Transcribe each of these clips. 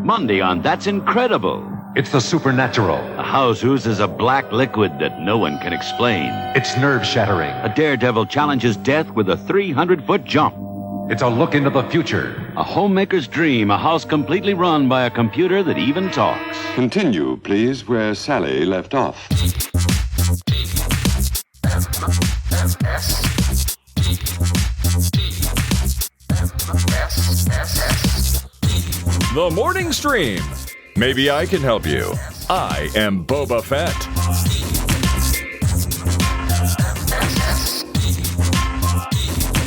Monday on That's Incredible. It's the supernatural. A house oozes a black liquid that no one can explain. It's nerve-shattering. A daredevil challenges death with a 300-foot jump. It's a look into the future. A homemaker's dream, a house completely run by a computer that even talks. Continue, please, where Sally left off. The Morning Stream. Maybe I can help you. I am Boba Fett.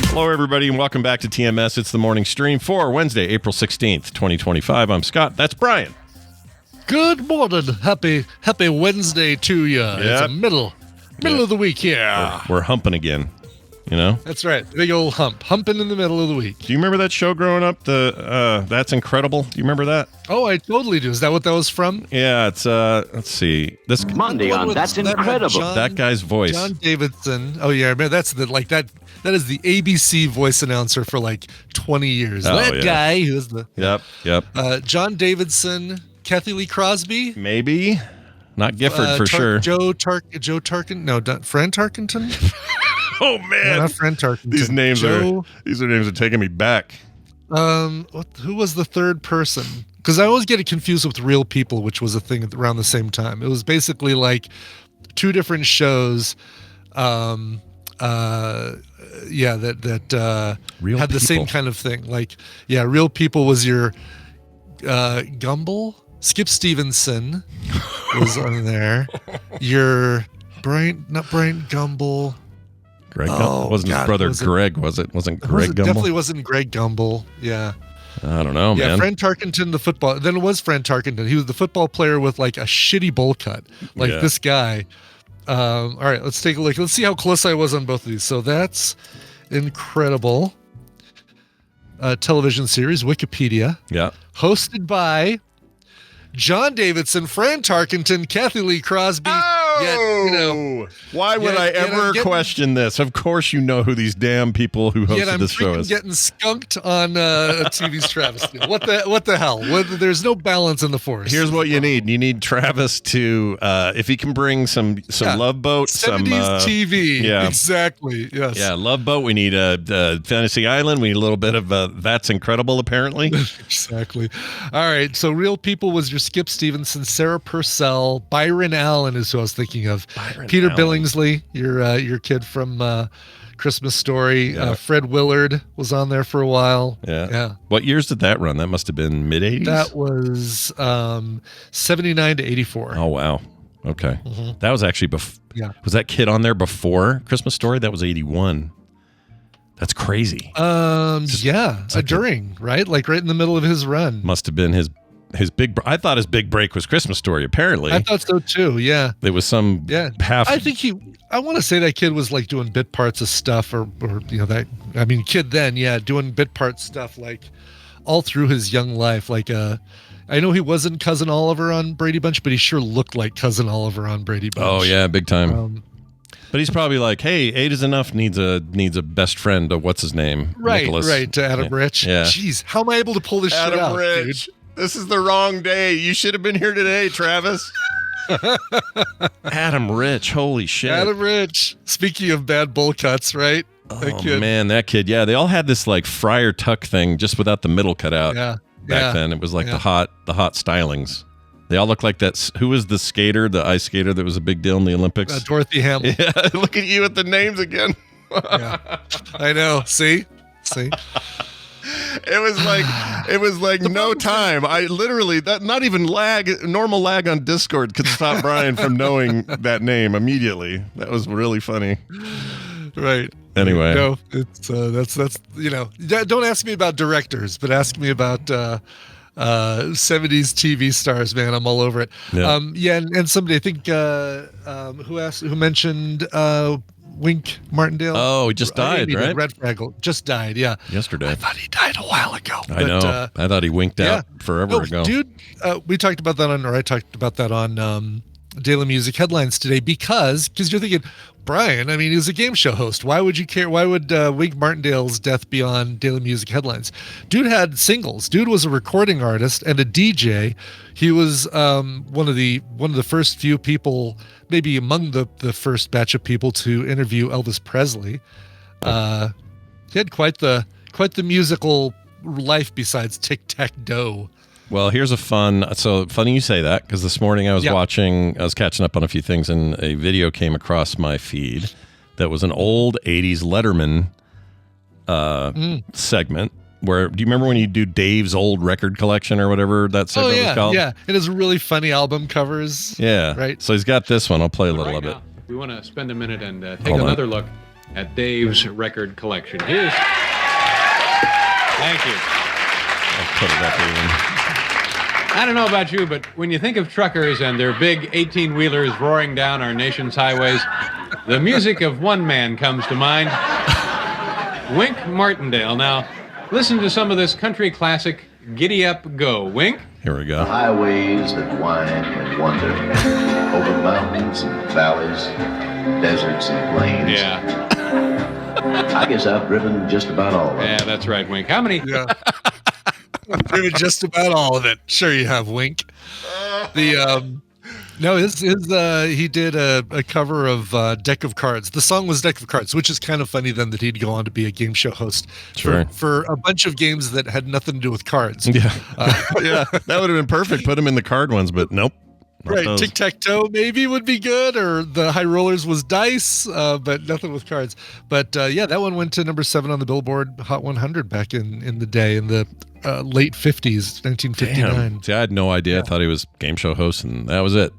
Hello, everybody, and welcome back to TMS. It's the Morning Stream for Wednesday, April 16th, 2025. I'm Scott. That's Brian. Good morning. Happy Wednesday to you. Yep. It's a middle of the week here. We're humping again, you know? That's right. Big old humping in the middle of the week. Do you remember that show growing up? That's Incredible. Do you remember that? Oh, I totally do. Is that what that was from? Yeah, it's let's see. This Monday on That's Incredible. that guy's voice. John Davidson. Oh yeah, I remember that's that is the ABC voice announcer for like 20 years. Oh, that yeah. guy who is the Yep. John Davidson, Kathy Lee Crosby, Maybe. Not Gifford for sure. Fran Tarkenton. Oh No, man. not Fran Tarkenton. These names are taking me back. Who was the third person? Because I always get it confused with Real People, which was a thing around the same time. It was basically like two different shows. That Real had the same People. kind of thing. Like, yeah, Real People was your Gumble. Skip Stevenson was on there. Your not Brian Gumble. Greg Gumbel. Wasn't his brother Greg, was it? Wasn't Greg Gumbel? Definitely wasn't Greg Gumble. Yeah. I don't know, Yeah, man. Fran Tarkenton, the football. Then it was Fran Tarkenton. He was the football player with like a shitty bowl cut. Like this guy. All right, let's take a look. Let's see how close I was on both of these. So that's Incredible. Television series, Wikipedia. Yeah. Hosted by John Davidson, Fran Tarkenton, Kathy Lee Crosby. Why would I ever question this? Of course you know who these damn people who hosted this show is. Getting skunked on a TV's Travis deal. What the hell? There's no balance in the force. Here's what you need. You need Travis to, if he can bring some Love Boat, 70s TV. Yeah. Exactly. Yes. Yeah, Love Boat. We need Fantasy Island. We need a little bit of That's Incredible, apparently. Exactly. All right. So Real People was your Skip Stevenson, Sarah Purcell, Byron Allen is who I was thinking of. Peter Billingsley, your kid from Christmas Story. Yeah. Fred Willard was on there for a while. Yeah. What years did that run? That must have been mid-'80s? That was 79 to 84. Oh, wow. Okay. Mm-hmm. That was actually Was that kid on there before Christmas Story? That was 81. That's crazy. During, right? Like right in the middle of his run. Must have been his big. I thought his big break was Christmas Story. Apparently, I thought so too. Yeah, there was some. half. I think I want to say that kid was like doing bit parts of stuff, or that. I mean, kid then, doing bit part stuff like all through his young life. Like, I know he wasn't Cousin Oliver on Brady Bunch, but he sure looked like Cousin Oliver on Brady Bunch. Oh yeah, big time. But he's probably like, hey, 8 is enough. Needs a best friend. What's his name? Right, Nicholas. right. To Adam Rich. Yeah. Jeez, how am I able to pull this shit out? Adam Rich. Dude? This is the wrong day. You should have been here today, Travis. Adam Rich. Holy shit. Adam Rich. Speaking of bad bowl cuts, right? Man, that kid. Yeah, they all had this like Friar Tuck thing, just without the middle cut out. Yeah. Back then, it was like the hot stylings. They all look like that. Who was the skater, the ice skater that was a big deal in the Olympics? Dorothy Hamill. Yeah, look at you with the names again. Yeah. I know. See. It was like no time. I literally not even normal lag on Discord could stop Brian from knowing that name immediately. That was really funny. Right. Anyway. No, it's that's don't ask me about directors, but ask me about 70s TV stars, man. I'm all over it. Yeah. And somebody I think who mentioned Wink Martindale. Oh, he just died, right? Red Fraggle just died. Yeah, yesterday. I thought he died a while ago. I know. I thought he winked out forever ago. Dude, we talked about that I talked about that on Daily Music Headlines today because you're thinking, Brian, I mean, he was a game show host. Why would you care? Why would Wink Martindale's death be on daily music headlines? Dude had singles. Dude was a recording artist and a DJ. He was one of the first few people, maybe among the first batch of people to interview Elvis Presley. He had quite the musical life besides tic-tac-toe. Well, here's funny you say that, because this morning I was catching up on a few things, and a video came across my feed that was an old 80s Letterman segment where, do you remember when you do Dave's old record collection or whatever that segment was called? Yeah, it has really funny album covers. Yeah. Right. So he's got this one. I'll play a little of it. We want to spend a minute and take another look at Dave's record collection. Here's... Thank you. I'll put it up even. I don't know about you, but when you think of truckers and their big 18-wheelers roaring down our nation's highways, the music of one man comes to mind, Wink Martindale. Now, listen to some of this country classic, Giddy Up, Go. Wink? Here we go. Highways that wind and wander over mountains and valleys, deserts and plains. Yeah. I guess I've driven just about all of them. Yeah, that's right, Wink. How many... Yeah. Driven just about all of it. Sure you have, Wink. The he did a cover of Deck of Cards. The song was Deck of Cards, which is kind of funny then that he'd go on to be a game show host for a bunch of games that had nothing to do with cards. Yeah. Yeah, that would have been perfect. Put him in the card ones, but nope. Right, tic-tac-toe maybe would be good, or the High Rollers was dice, but nothing with cards. But that one went to number 7 on the Billboard Hot 100 back in the day, in the late 50s, 1959. Damn. See, I had no idea. I thought he was game show host, and that was it.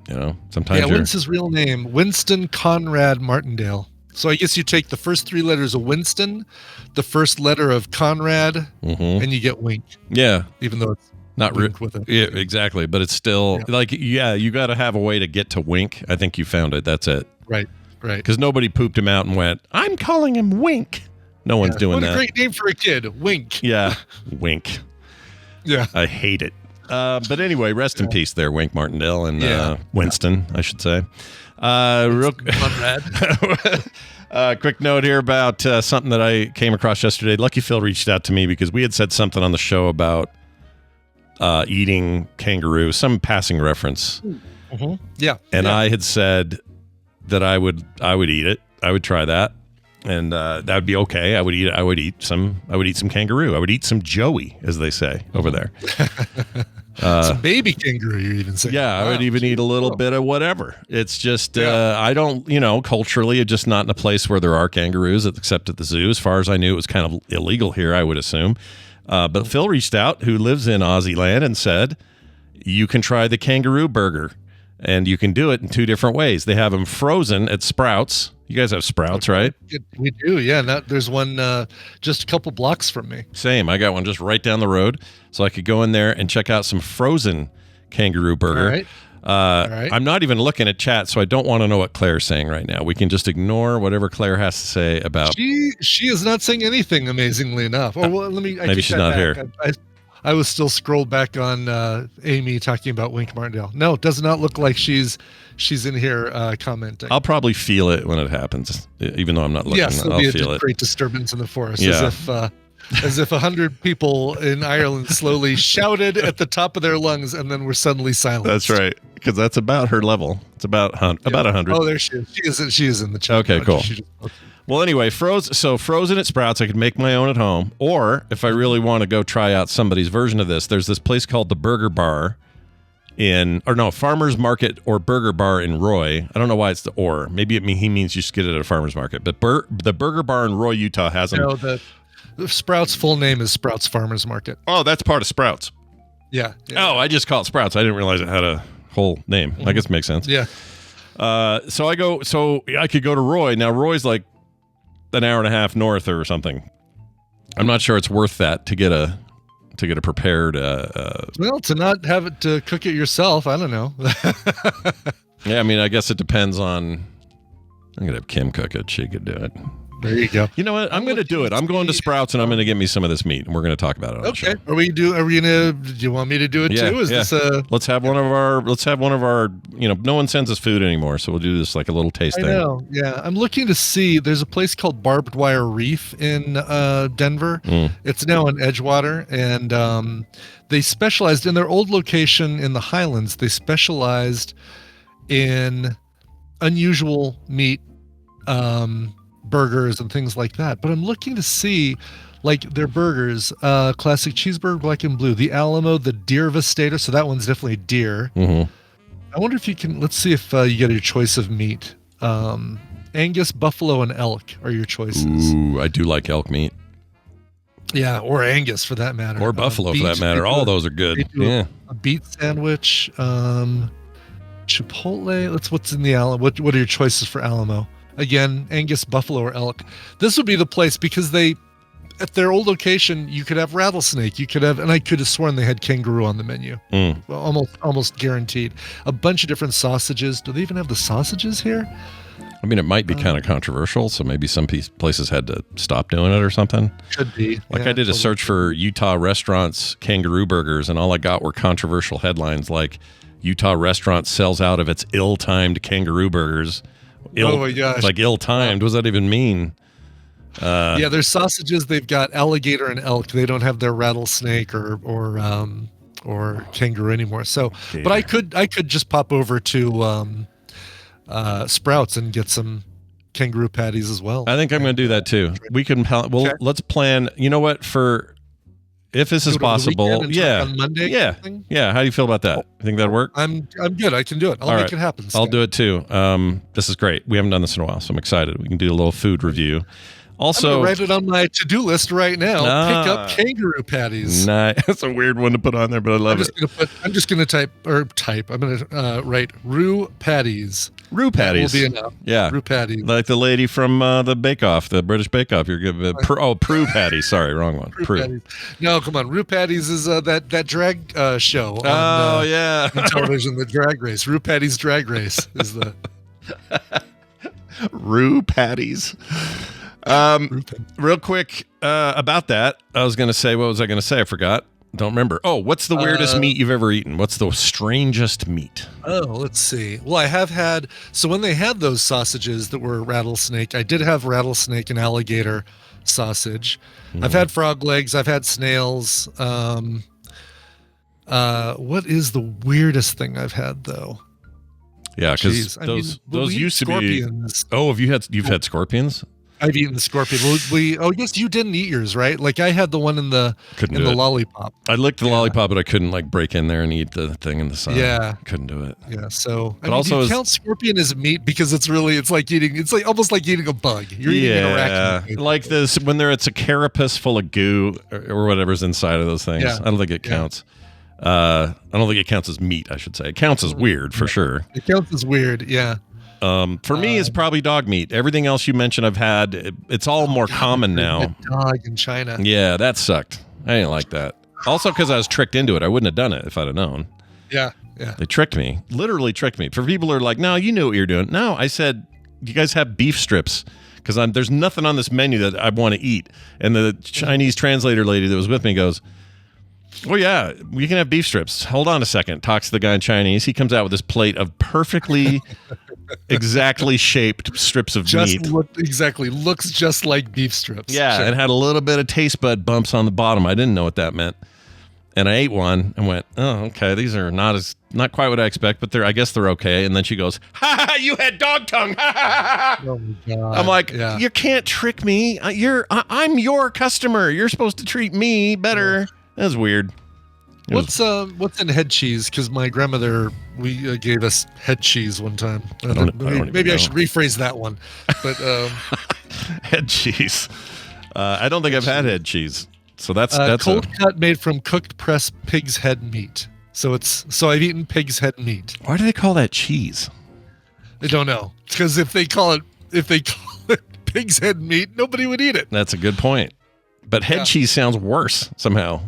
You know, sometimes what's his real name? Winston Conrad Martindale. So I guess you take the first 3 letters of Winston, the first letter of Conrad, and you get Wink. Yeah. Even though it's not Wink with it. Yeah, exactly. But it's still you got to have a way to get to Wink. I think you found it. That's it. Right. Because nobody pooped him out and went, I'm calling him Wink. No one's doing that. What a great name for a kid. Wink. Yeah. Wink. Yeah. I hate it. But anyway, rest in peace there, Wink Martindale and Winston, I should say. Quick note here about something that I came across yesterday. Lucky Phil reached out to me because we had said something on the show about eating kangaroo, some passing reference. Yeah. And I had said that I would eat it. I would try that. And that would be okay. I would eat some kangaroo. I would eat some Joey, as they say over there. Some baby kangaroo, you even say. Yeah, I would even eat a little bit of whatever. It's just, I don't, culturally, it's just not in a place where there are kangaroos, except at the zoo. As far as I knew, it was kind of illegal here, I would assume. But Phil reached out, who lives in Aussie land, and said, you can try the kangaroo burger. And you can do it in 2 different ways. They have them frozen at Sprouts. You guys have Sprouts, right? We do, yeah. There's one just a couple blocks from me. Same. I got one just right down the road. So I could go in there and check out some frozen kangaroo burger. All right. I'm not even looking at chat, so I don't want to know what Claire's saying right now. We can just ignore whatever Claire has to say about... She is not saying anything, amazingly enough. Oh, well, maybe she's not here. I was still scrolled back on Amy talking about Wink Martindale. No, it does not look like she's in here commenting. I'll probably feel it when it happens, even though I'm not looking. Yes, I'll feel it. Great disturbance in the forest, yeah. as if 100 people in Ireland slowly shouted at the top of their lungs and then were suddenly silenced. That's right, because that's about her level. It's about 100. Oh, there she is. She is in the chat. Okay, cool. Well, anyway, frozen at Sprouts, I could make my own at home. Or if I really want to go try out somebody's version of this, there's this place called the Burger Bar Farmer's Market or Burger Bar in Roy. I don't know why it's the or. Maybe he means you just get it at a farmer's market. But the Burger Bar in Roy, Utah has them. No, the Sprouts' full name is Sprouts Farmer's Market. Oh, that's part of Sprouts. Yeah. Oh, I just call it Sprouts. I didn't realize it had a whole name. I guess it makes sense. Yeah. So I could go to Roy. Now, Roy's like an hour and a half north or something. I'm not sure it's worth that to get a prepared. Well, to not have it to cook it yourself, I don't know. Yeah, I mean, I guess it depends on. I'm gonna have Kim cook it. She could do it. There you go. You know what? I'm going to do it. I'm going to Sprouts and I'm going to get me some of this meat, and we're going to talk about it on the show. Are we gonna? Do you want me to do it too? This Let's have one of our. No one sends us food anymore, so we'll do this like a little taste thing. I know. Yeah, I'm looking to see. There's a place called Barbed Wire Reef in Denver. It's now in Edgewater, and they specialized in their old location in the Highlands. They specialized in unusual meat. Burgers and things like that, but I'm looking to see like their burgers, classic cheeseburger, black and blue, the Alamo, the deer Vistator, so that one's definitely deer. I wonder if you can, let's see if you get your choice of meat. Angus, buffalo, and elk are your choices. Ooh, I do like elk meat. Yeah, or Angus for that matter, or buffalo for that matter. All those are good. Yeah, a beet sandwich, Chipotle. What's in the Alamo? What are your choices for Alamo? Again, Angus, buffalo, or elk. This would be the place because at their old location, you could have rattlesnake. You could have, and I could have sworn they had kangaroo on the menu. Well, almost guaranteed. A bunch of different sausages. Do they even have the sausages here? I mean, it might be kind of controversial, so maybe some places had to stop doing it or something. Could be. Like I did a search for Utah restaurants kangaroo burgers, and all I got were controversial headlines like Utah restaurant sells out of its ill-timed kangaroo burgers. Oh my gosh! Like ill-timed. What does that even mean? Yeah, there's sausages. They've got alligator and elk. They don't have their rattlesnake or kangaroo anymore. So, but I could just pop over to Sprouts and get some kangaroo patties as well. I think I'm going to do that too. We can. Let's plan. You know what? If this is possible, on Monday, yeah. How do you feel about that? You think that'd work? I'm good. I can do it. I'll make it happen. I'll do it too. This is great. We haven't done this in a while, so I'm excited. We can do a little food review. Also, I'm gonna write it on my to-do list right now. Pick up kangaroo patties. Nice. That's a weird one to put on there, but I love it. I'm just gonna type. I'm gonna write Rue Patties. Rue Patties. Will be enough. Yeah. Rue Patties. Like the lady from the Bake Off, the British Bake Off. You're good. Prue Patties. Sorry, wrong one. Prue. No, come on. Rue Patties is that drag show. On television, the Drag Race. Rue Patties Drag Race is the Rue Patties. Real quick about that, I was going to say, what was I going to say? I forgot. Don't remember. Oh, what's the weirdest meat you've ever eaten? What's the strangest meat? Oh, let's see. Well, I have had, so when they had those sausages that were rattlesnake, I did have rattlesnake and alligator sausage. I've had frog legs. I've had snails. What is the weirdest thing I've had though? Yeah, because those used to be. Oh, you've had scorpions? I've eaten the scorpion. Yes, you didn't eat yours, right? Like I had the one in the lollipop. I licked the lollipop, but I couldn't like break in there and eat the thing in the side. Yeah, couldn't do it. Yeah, so but also do you count scorpion as meat because it's like almost like eating a bug. You're eating an arachnid. Like this when it's a carapace full of goo or whatever's inside of those things. Yeah. I don't think it counts. I don't think it counts as meat. I should say it counts as weird for sure. It counts as weird. Yeah. For me, it's probably dog meat. Everything else you mentioned, I've had. It's all more common now. Dog in China. Yeah, that sucked. I didn't like that. Also, because I was tricked into it. I wouldn't have done it if I'd have known. Yeah. They tricked me. Literally tricked me. For people who are like, no, you knew what you were doing. No, I said, you guys have beef strips. Because there's nothing on this menu that I want to eat. And the Chinese translator lady that was with me goes, well, yeah, we can have beef strips. Hold on a second. Talks to the guy in Chinese. He comes out with this plate of perfectly exactly shaped strips of meat. Looks just like beef strips. Yeah, and had a little bit of taste bud bumps on the bottom. I didn't know what that meant. And I ate one and went, oh, okay, these are not quite what I expect, but I guess they're okay. And then she goes, ha ha, you had dog tongue. Ha ha ha. Oh my God. I'm like, you can't trick me. I'm your customer. You're supposed to treat me better. Yeah. That was weird. What's in head cheese? Because my grandmother gave us head cheese one time. Maybe I should rephrase that one. But head cheese. I don't think I've had head cheese. So that's cold cut made from cooked pressed pig's head meat. So I've eaten pig's head meat. Why do they call that cheese? I don't know. Because if they call it pig's head meat, nobody would eat it. That's a good point. But head cheese sounds worse somehow.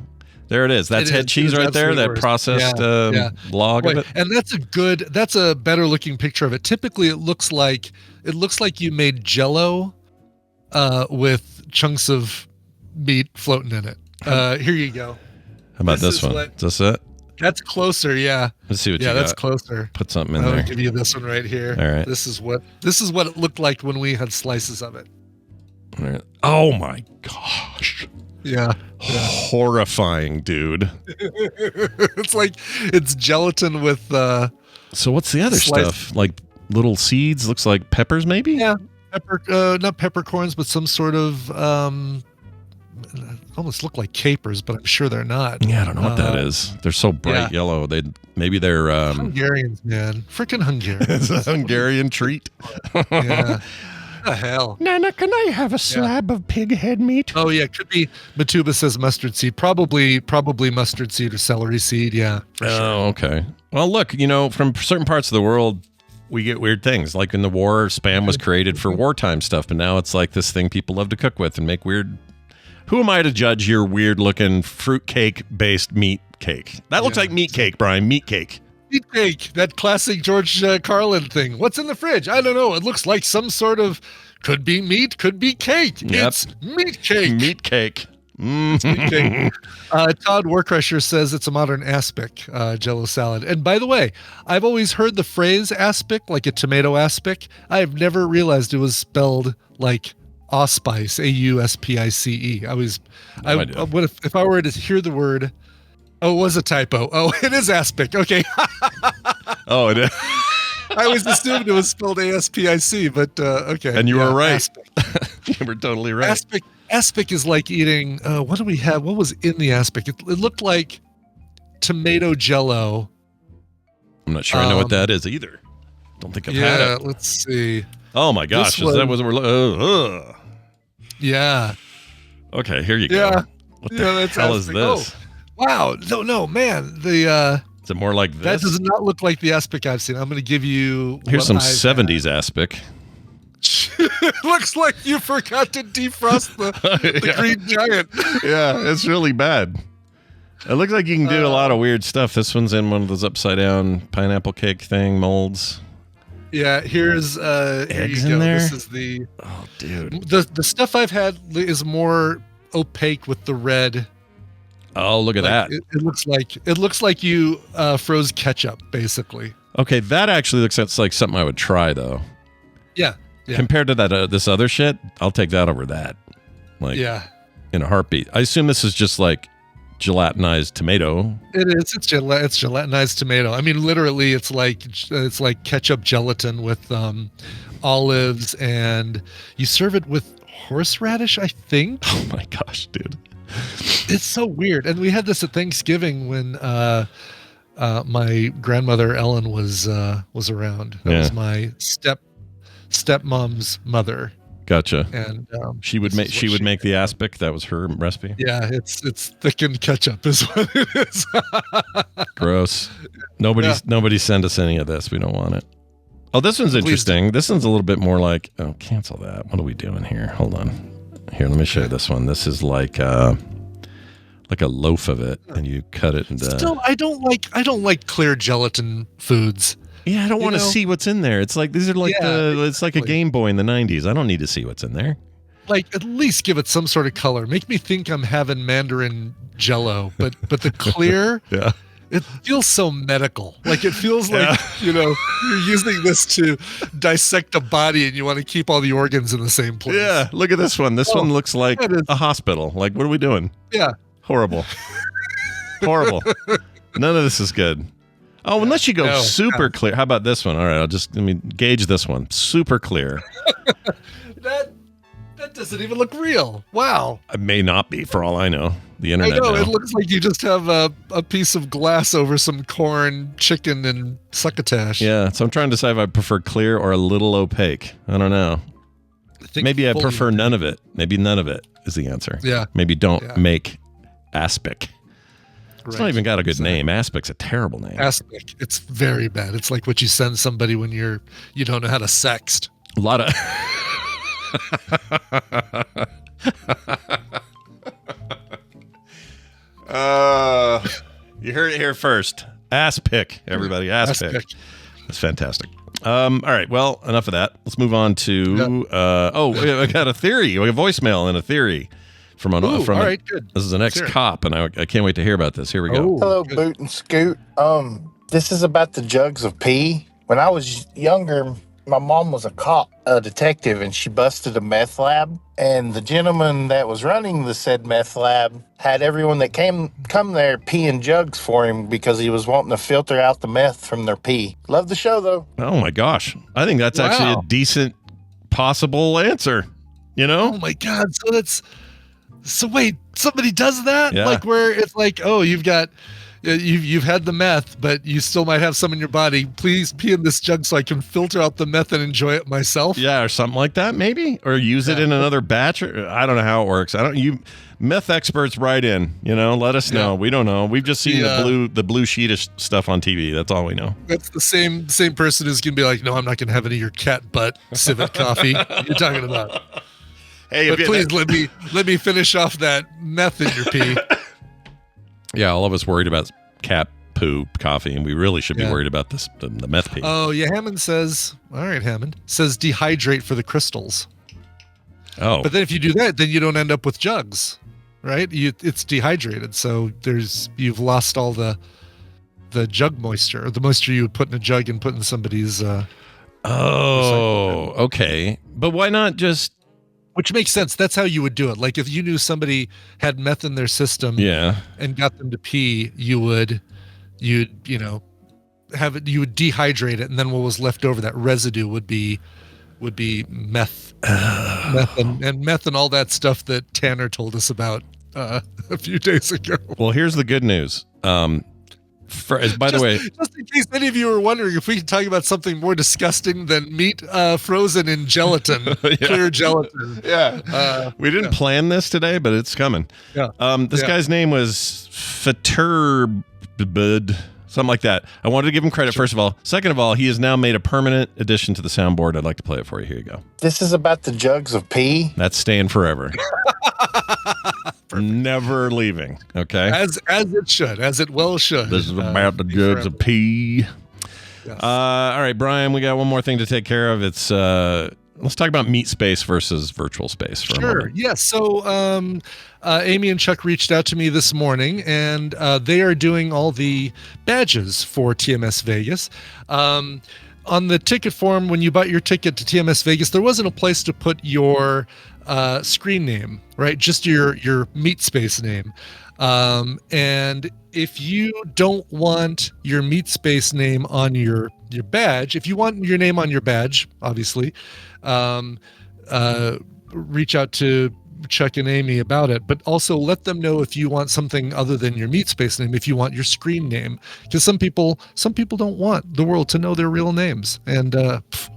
There it is. That's head cheese right there. That processed log of it. And that's a better looking picture of it. Typically, it looks like you made Jell-O with chunks of meat floating in it. Here you go. How about this one? Is this it? That's closer, yeah. Let's see what you got. Yeah, that's closer. Put something in I'll there. give you this one right here. All right. This is what it looked like when we had slices of it. All right. Oh my gosh. Yeah. Horrifying, dude. it's gelatin with So what's the other stuff? Like little seeds, looks like peppers maybe? Yeah. Not peppercorns, but some sort of almost look like capers, but I'm sure they're not. Yeah, I don't know what that is. They're so bright yellow. Maybe they're Hungarians, man. Freaking Hungarians. It's a Hungarian treat. Yeah. What the hell? Nana, can I have a slab of pig head meat? Oh yeah, could be. Matuba says mustard seed. Probably mustard seed or celery seed. Yeah. For sure. Oh, okay. Well, look, from certain parts of the world, we get weird things. Like in the war, Spam was created for wartime stuff, but now it's like this thing people love to cook with and make weird. Who am I to judge your weird-looking fruit cake-based meat cake? That looks like meat cake, Brian. Meat cake. Meat cake. That classic George Carlin thing. What's in the fridge? I don't know. It looks like some sort of could be meat, could be cake. Yep. It's meat cake. Meat cake. It's meat cake. Todd Warcrusher says it's a modern aspic Jello salad. And by the way, I've always heard the phrase aspic, like a tomato aspic. I've never realized it was spelled like auspice, auspice. If I were to hear the word, it was a typo. Oh, it is aspic. Okay. Oh, it is. I always assumed it was spelled aspic, but okay. And you were right. You were totally right. Aspic is like eating. What do we have? What was in the aspic? It looked like tomato Jello. I'm not sure I know what that is either. Don't think I've had it. Let's see. Oh my gosh! Is that what we're? Yeah. Okay, here you go. Yeah. What the hell is this? Oh, wow. No, man. Is it more like this? That does not look like the aspic I've seen. I'm going to give you. Here's some 70s aspic. Looks like you forgot to defrost the green giant. Yeah, it's really bad. It looks like you can do a lot of weird stuff. This one's in one of those upside down pineapple cake thing molds. Yeah, here's eggs in there. This is the dude. The stuff I've had is more opaque with the red. Oh, look at that! It looks like you froze ketchup, basically. Okay, that actually looks like something I would try though. Yeah. Compared to that this other shit, I'll take that over that. Like in a heartbeat. I assume this is just like gelatinized tomato. It is. It's gelatinized tomato. I mean, literally, it's like ketchup gelatin with olives, and you serve it with horseradish, I think. Oh my gosh, dude! It's so weird. And we had this at Thanksgiving when my grandmother Ellen was around. That was my stepmom's mother. Gotcha. And she would make the aspic. That was her recipe. Yeah, it's thickened ketchup is what it is. Gross. Nobody send us any of this. We don't want it. Oh, this one's interesting. This one's a little bit more like, cancel that. What are we doing here? Hold on. Here, let me show you this one. This is like a loaf of it, and you cut it into. Still, I don't like clear gelatin foods. Yeah, I don't want to see what's in there. It's like these are like it's like a Game Boy in the 90s. I don't need to see what's in there. Like, at least give it some sort of color. Make me think I'm having Mandarin Jello, but the clear, it feels so medical. Like it feels like you're using this to dissect a body, and you want to keep all the organs in the same place. Yeah, look at this one. This one looks like a hospital. Like, what are we doing? Yeah, horrible, horrible. None of this is good. Oh, unless you go super clear. How about this one? All right, let me gauge this one. Super clear. That doesn't even look real. Wow. It may not be, for all I know. The internet. I know. It looks like you just have a piece of glass over some corn, chicken, and succotash. Yeah, so I'm trying to decide if I prefer clear or a little opaque. I don't know. Maybe I prefer none of it. Maybe none of it is the answer. Yeah. Maybe don't make aspic. It's not even got a good name. Aspic's a terrible name. Aspic. It's very bad. It's like what you send somebody when you don't know how to sext. A lot of you heard it here first. Aspic, everybody. Aspic. That's fantastic. All right. Well, enough of that. Let's move on to. I got a theory. We got a voicemail and a theory from an. All right, good. This is an ex-cop, and I can't wait to hear about this. Here we go. Hello, Boot and Scoot. This is about the jugs of pee. When I was younger, my mom was a detective, and she busted a meth lab. And the gentleman that was running the said meth lab had everyone that come there pee in jugs for him because he was wanting to filter out the meth from their pee. Love the show, though. Oh my gosh, I think that's actually a decent possible answer. You know? Oh my God. So wait, somebody does that? Yeah. Like where it's like, oh, you've had the meth, but you still might have some in your body. Please pee in this jug so I can filter out the meth and enjoy it myself. Yeah, or something like that, maybe, or use it in another batch. Or, I don't know how it works. You meth experts, write in. Let us know. We don't know. We've just seen the blue sheetish stuff on TV. That's all we know. That's the same person who's gonna be like, no, I'm not gonna have any of your cat butt civet coffee. What are you talking about? Hey, but please let me finish off that meth in your pee. Yeah, all of us worried about cat poo coffee, and we really should be worried about the meth pee. Oh, yeah, Hammond says, all right, Hammond says dehydrate for the crystals. Oh. But then if you do that, then you don't end up with jugs, right? It's dehydrated, so you've lost all the jug moisture, or the moisture you would put in a jug and put in somebody's okay. But why not just... Which makes sense. That's how you would do it. Like if you knew somebody had meth in their system and got them to pee, you would dehydrate it, and then what was left over, that residue would be meth. Meth and all that stuff that Tanner told us about a few days ago. Well, here's the good news. By the way, just in case any of you are wondering, if we can talk about something more disgusting than meat frozen in gelatin, clear gelatin. We didn't plan this today, but it's coming. This guy's name was Faturbud, something like that. I wanted to give him credit, first of all. Second of all, he has now made a permanent addition to the soundboard. I'd like to play it for you. Here you go. This is about the jugs of pee. That's staying forever. Never leaving. Okay. As it should, as it well should. This is about the jugs of pee. Yes. All right, Brian, we got one more thing to take care of. It's let's talk about meat space versus virtual space for a moment. Yes. So Amy and Chuck reached out to me this morning, and they are doing all the badges for TMS Vegas. On the ticket form, when you bought your ticket to TMS Vegas, there wasn't a place to put your screen name, right? Just your meat space name. And if you don't want your meat space name on your badge, if you want your name on your badge, obviously, reach out to Chuck and Amy about it, but also let them know if you want something other than your meat space name, if you want your screen name, because some people don't want the world to know their real names. And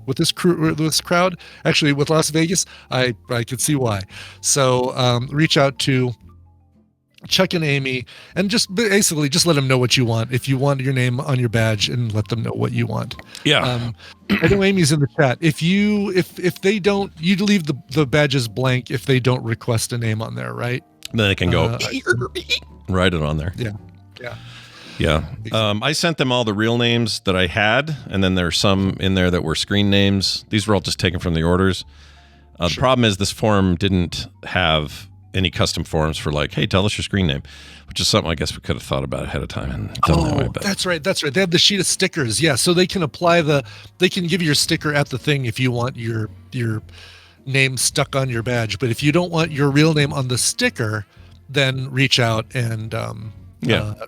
with this crowd, actually with Las Vegas, I could see why. So reach out to Chuck and Amy and just basically just let them know what you want. If you want your name on your badge, and let them know what you want. Yeah. I know Amy's in the chat. If they don't, you'd leave the badges blank if they don't request a name on there, right? Then they can go write it on there. Yeah. I sent them all the real names that I had, and then there's some in there that were screen names. These were all just taken from the orders. The problem is this form didn't have any custom forms for like, hey, tell us your screen name, which is something I guess we could have thought about ahead of time and done that way. But that's right. They have the sheet of stickers. Yeah. So they can they can give you your sticker at the thing if you want your name stuck on your badge. But if you don't want your real name on the sticker, then reach out and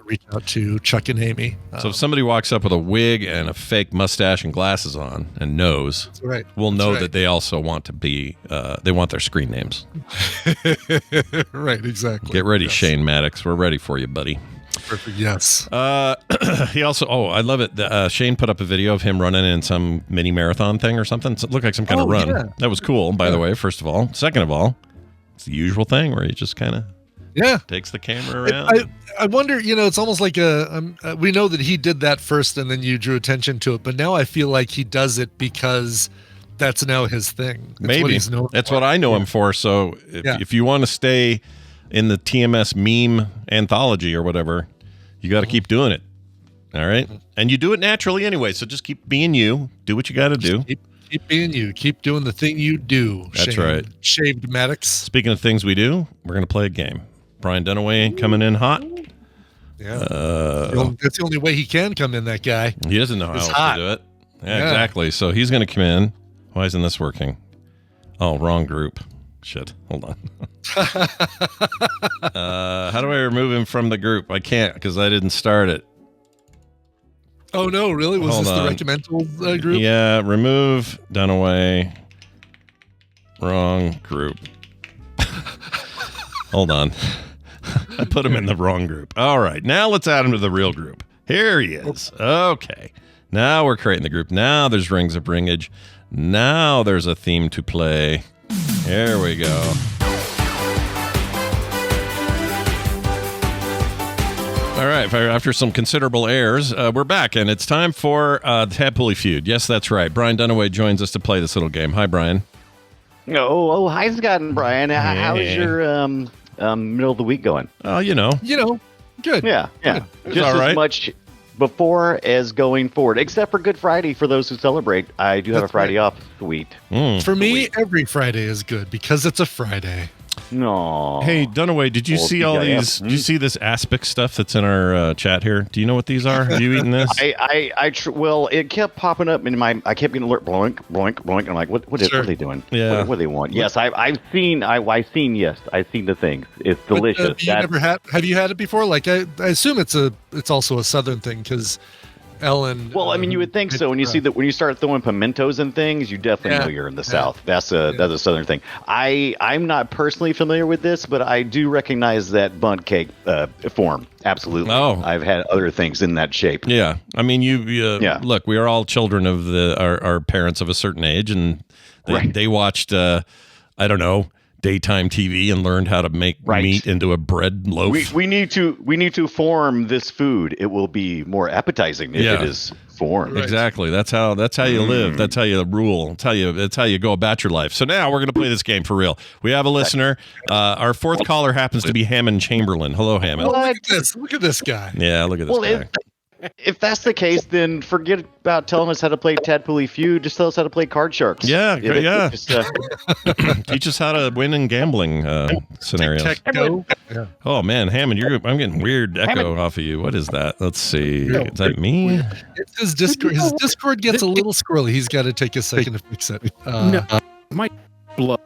reach out to Chuck and Amy. So if somebody walks up with a wig and a fake mustache and glasses on and knows, we'll know that they also want to be, they want their screen names. Right, exactly. Get ready, Shane Maddox. We're ready for you, buddy. Perfect. Yes. He also, I love it. Shane put up a video of him running in some mini marathon thing or something. It looked like some kind of run. Yeah. That was cool, by the way, first of all. Second of all, it's the usual thing where he just kind of takes the camera around. I wonder, it's almost like we know that he did that first and then you drew attention to it, but now I feel like he does it because that's now his thing. Maybe. That's what I know him for. So if you want to stay in the TMS meme anthology or whatever, you got to keep doing it. All right. And you do it naturally anyway. So just keep being you. Do what you got to do. Keep being you. Keep doing the thing you do. That's right. Shaved Maddox. Speaking of things we do, we're going to play a game. Brian Dunaway coming in hot. Yeah. That's the only way he can come in, that guy. He doesn't know how else to do it. Yeah, exactly. So he's going to come in. Why isn't this working? Oh, wrong group. Shit. Hold on. How do I remove him from the group? I can't because I didn't start it. Oh, no, really? Was this the recommendal group? Yeah, remove Dunaway. Wrong group. Hold on. I put him in the wrong group. All right, now let's add him to the real group. Here he is. Okay. Now we're creating the group. Now there's Rings of Bringage. Now there's a theme to play. Here we go. All right, after some considerable errors, we're back, and it's time for Tadpooly Feud. Yes, that's right. Brian Dunaway joins us to play this little game. Hi, Brian. Oh, hi, Scott and Brian. How's your middle of the week going? Oh, you know, good. Yeah. Good. Just all right. As much before as going forward, except for Good Friday for those who celebrate. I do have a Friday off. Sweet. For me, every Friday is good because it's a Friday. No. Hey, Dunaway, did you see all these? Did you see this aspic stuff that's in our chat here? Do you know what these are? Have you eaten this? Well, it kept popping up in my. I kept getting alert, bloink, bloink, bloink. And I'm like, what are they doing? Yeah. What do they want? Yes, I've seen the things. It's delicious. Have you had it before? Like, I assume it's also a Southern thing because Ellen. Well, I mean, you would think so. When you see that, when you start throwing pimentos and things, you definitely know you're in the South. That's a Southern thing. I'm not personally familiar with this, but I do recognize that bundt cake form. Absolutely. Oh, I've had other things in that shape. Yeah, I mean, look, we are all children of our parents of a certain age, and they watched I don't know, daytime TV and learned how to make meat into a bread loaf. We need to form this food. It will be more appetizing if it is formed. Right. Exactly. That's how you live. That's how you rule. That's how you go about your life. So now we're going to play this game for real. We have a listener. Our fourth caller happens to be Hammond Chamberlain. Hello, Hammond. Look at this. Look at this guy. Yeah, look at this guy. If that's the case, then forget about telling us how to play Tadpooly Feud. Just tell us how to play Card Sharks. Yeah. Teach us how to win in gambling scenarios. Yeah. Oh man, Hammond, I'm getting weird echo off of you. What is that? Let's see. Is that me? It's his Discord. His Discord gets a little squirrely. He's got to take a second to fix it. My blood.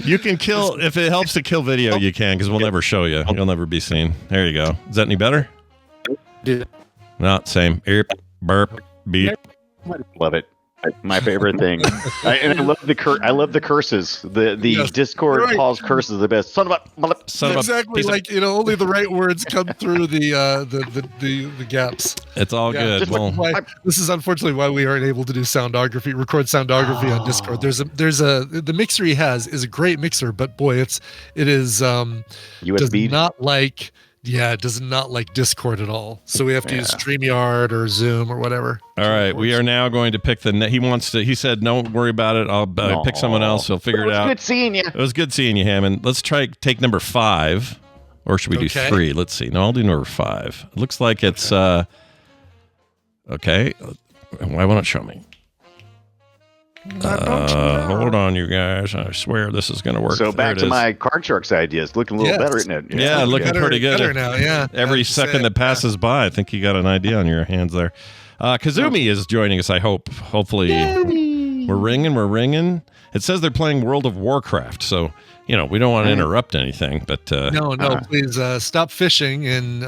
You can kill if it helps to kill video. You can because we'll never show you. You'll never be seen. There you go. Is that any better? Not same. Burp. Beep. Love it. My favorite thing. I love the curses. The Discord calls curses the best. Son of a. Exactly. Like only the right words come through the gaps. It's all good. This is unfortunately why we aren't able to do record soundography on Discord. The mixer he has is a great mixer, but boy, it is USB. Does not like Discord at all. So we have to use StreamYard or Zoom or whatever. All right, we are now going to pick he said, don't worry about it. I'll pick someone else. He'll figure it out. It was good seeing you. It was good seeing you, Hammond. Let's take number 5. Or should we do 3? Let's see. No, I'll do number 5. It looks like it's, okay. Why won't it show me? Hold on, you guys. I swear this is going to work. So back to my Card Sharks ideas. Looking a little better, isn't it? Yeah, looking pretty good. Better now, yeah. Every second that passes by, I think you got an idea on your hands there. Kazumi is joining us, I hope. Hopefully. We're ringing. It says they're playing World of Warcraft, so, we don't want to interrupt anything. But No, please stop fishing in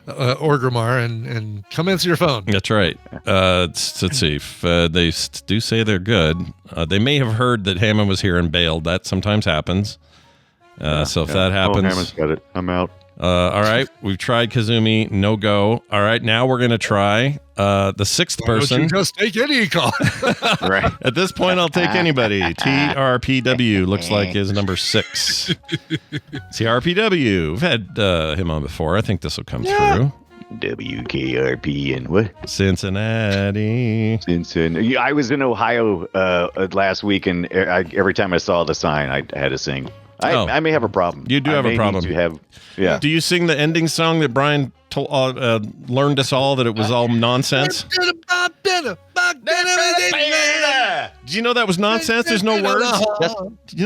Orgrimmar and come answer your phone. That's right. Let's see. If, they do say they're good. They may have heard that Hammond was here and bailed. That sometimes happens. So if that happens... Hammond's got it. I'm out. All right. We've tried Kazumi. No go. All right. Now we're going to try the sixth person. Don't you just take any call. Right. At this point, I'll take anybody. TRPW looks like is number 6. TRPW. We've had him on before. I think this will come through. WKRP and what? Cincinnati. I was in Ohio last week, and every time I saw the sign, I had to sing. I may have a problem. You do have a problem. Yeah. Do you sing the ending song that Brian learned us all that it was all nonsense? Do you know that was nonsense? There's no words.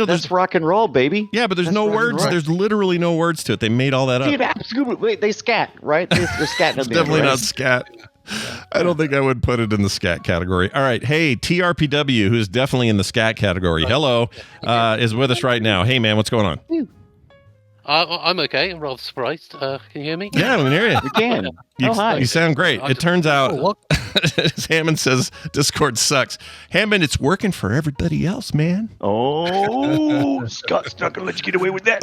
That's rock and roll, baby. Yeah, but there's no words. There's literally no words to it. They made all that up. Wait, they scat, right? They're scatting. It's definitely not scat. I don't think I would put it in the scat category. All right. Hey, TRPW, who's definitely in the scat category. Hello, is with us right now. Hey, man, what's going on? I'm okay. I'm rather surprised. Can you hear me? Yeah, we can hear you. We can. Hi. You sound great. It turns out, as Hammond says, Discord sucks. Hammond, it's working for everybody else, man. Oh, Scott's not going to let you get away with that.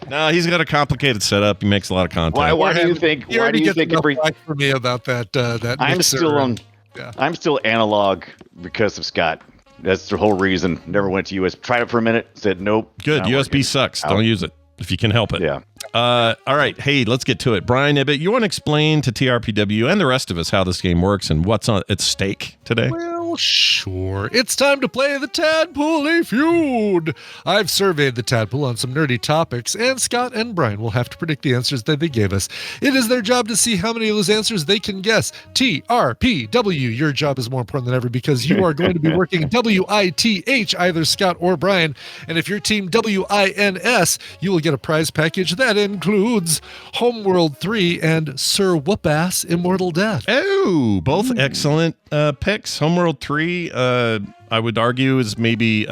No, he's got a complicated setup. He makes a lot of content. Why do you think? Why do you think for me about that? I'm still analog because of Scott. That's the whole reason. Never went to USB. Tried it for a minute. Said nope. Good. USB sucks. Don't use it if you can help it. Yeah. All right. Hey, let's get to it. Brian Ibbett, you want to explain to TRPW and the rest of us how this game works and what's at stake today? Well, sure. It's time to play the Tadpool Feud. I've surveyed the Tadpool on some nerdy topics, and Scott and Brian will have to predict the answers that they gave us. It is their job to see how many of those answers they can guess. TRPW, your job is more important than ever because you are going to be working WITH, either Scott or Brian. And if your team WINS, you will get a prize package that includes Homeworld 3 and Sir Whompass Immortal Death. Oh, both excellent picks. Homeworld 3, I would argue, is maybe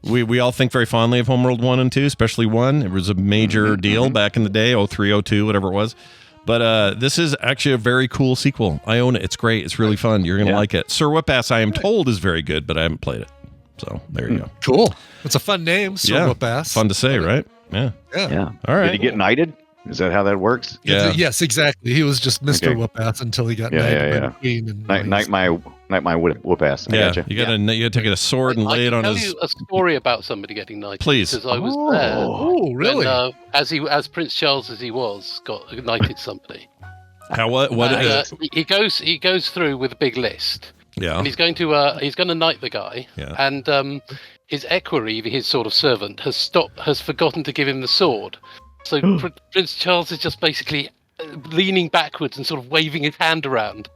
we all think very fondly of Homeworld 1 and 2, especially 1. It was a major deal back in the day, 03, 02, whatever it was. But this is actually a very cool sequel. I own it. It's great. It's really fun. You're going to like it. Sir Whompass, I am told, is very good, but I haven't played it. So there you go. Cool. It's a fun name, Sir Whompass. Fun to say, right? Yeah. All right. Did he get knighted? Is that how that works? Yeah. Yes, exactly. He was just Mr. Whompass until he got knighted by the Queen. And Knight my Whompass. I gotcha. You got to take a sword and lay it on his. I can tell you a story about somebody getting knighted. Please. Because I was there. Oh, really? When, as Prince Charles as he was, got knighted somebody. How what? He goes through with a big list. Yeah. And he's going to knight the guy. Yeah. And his equerry, his sort of servant, has forgotten to give him the sword. So Prince Charles is just basically leaning backwards and sort of waving his hand around.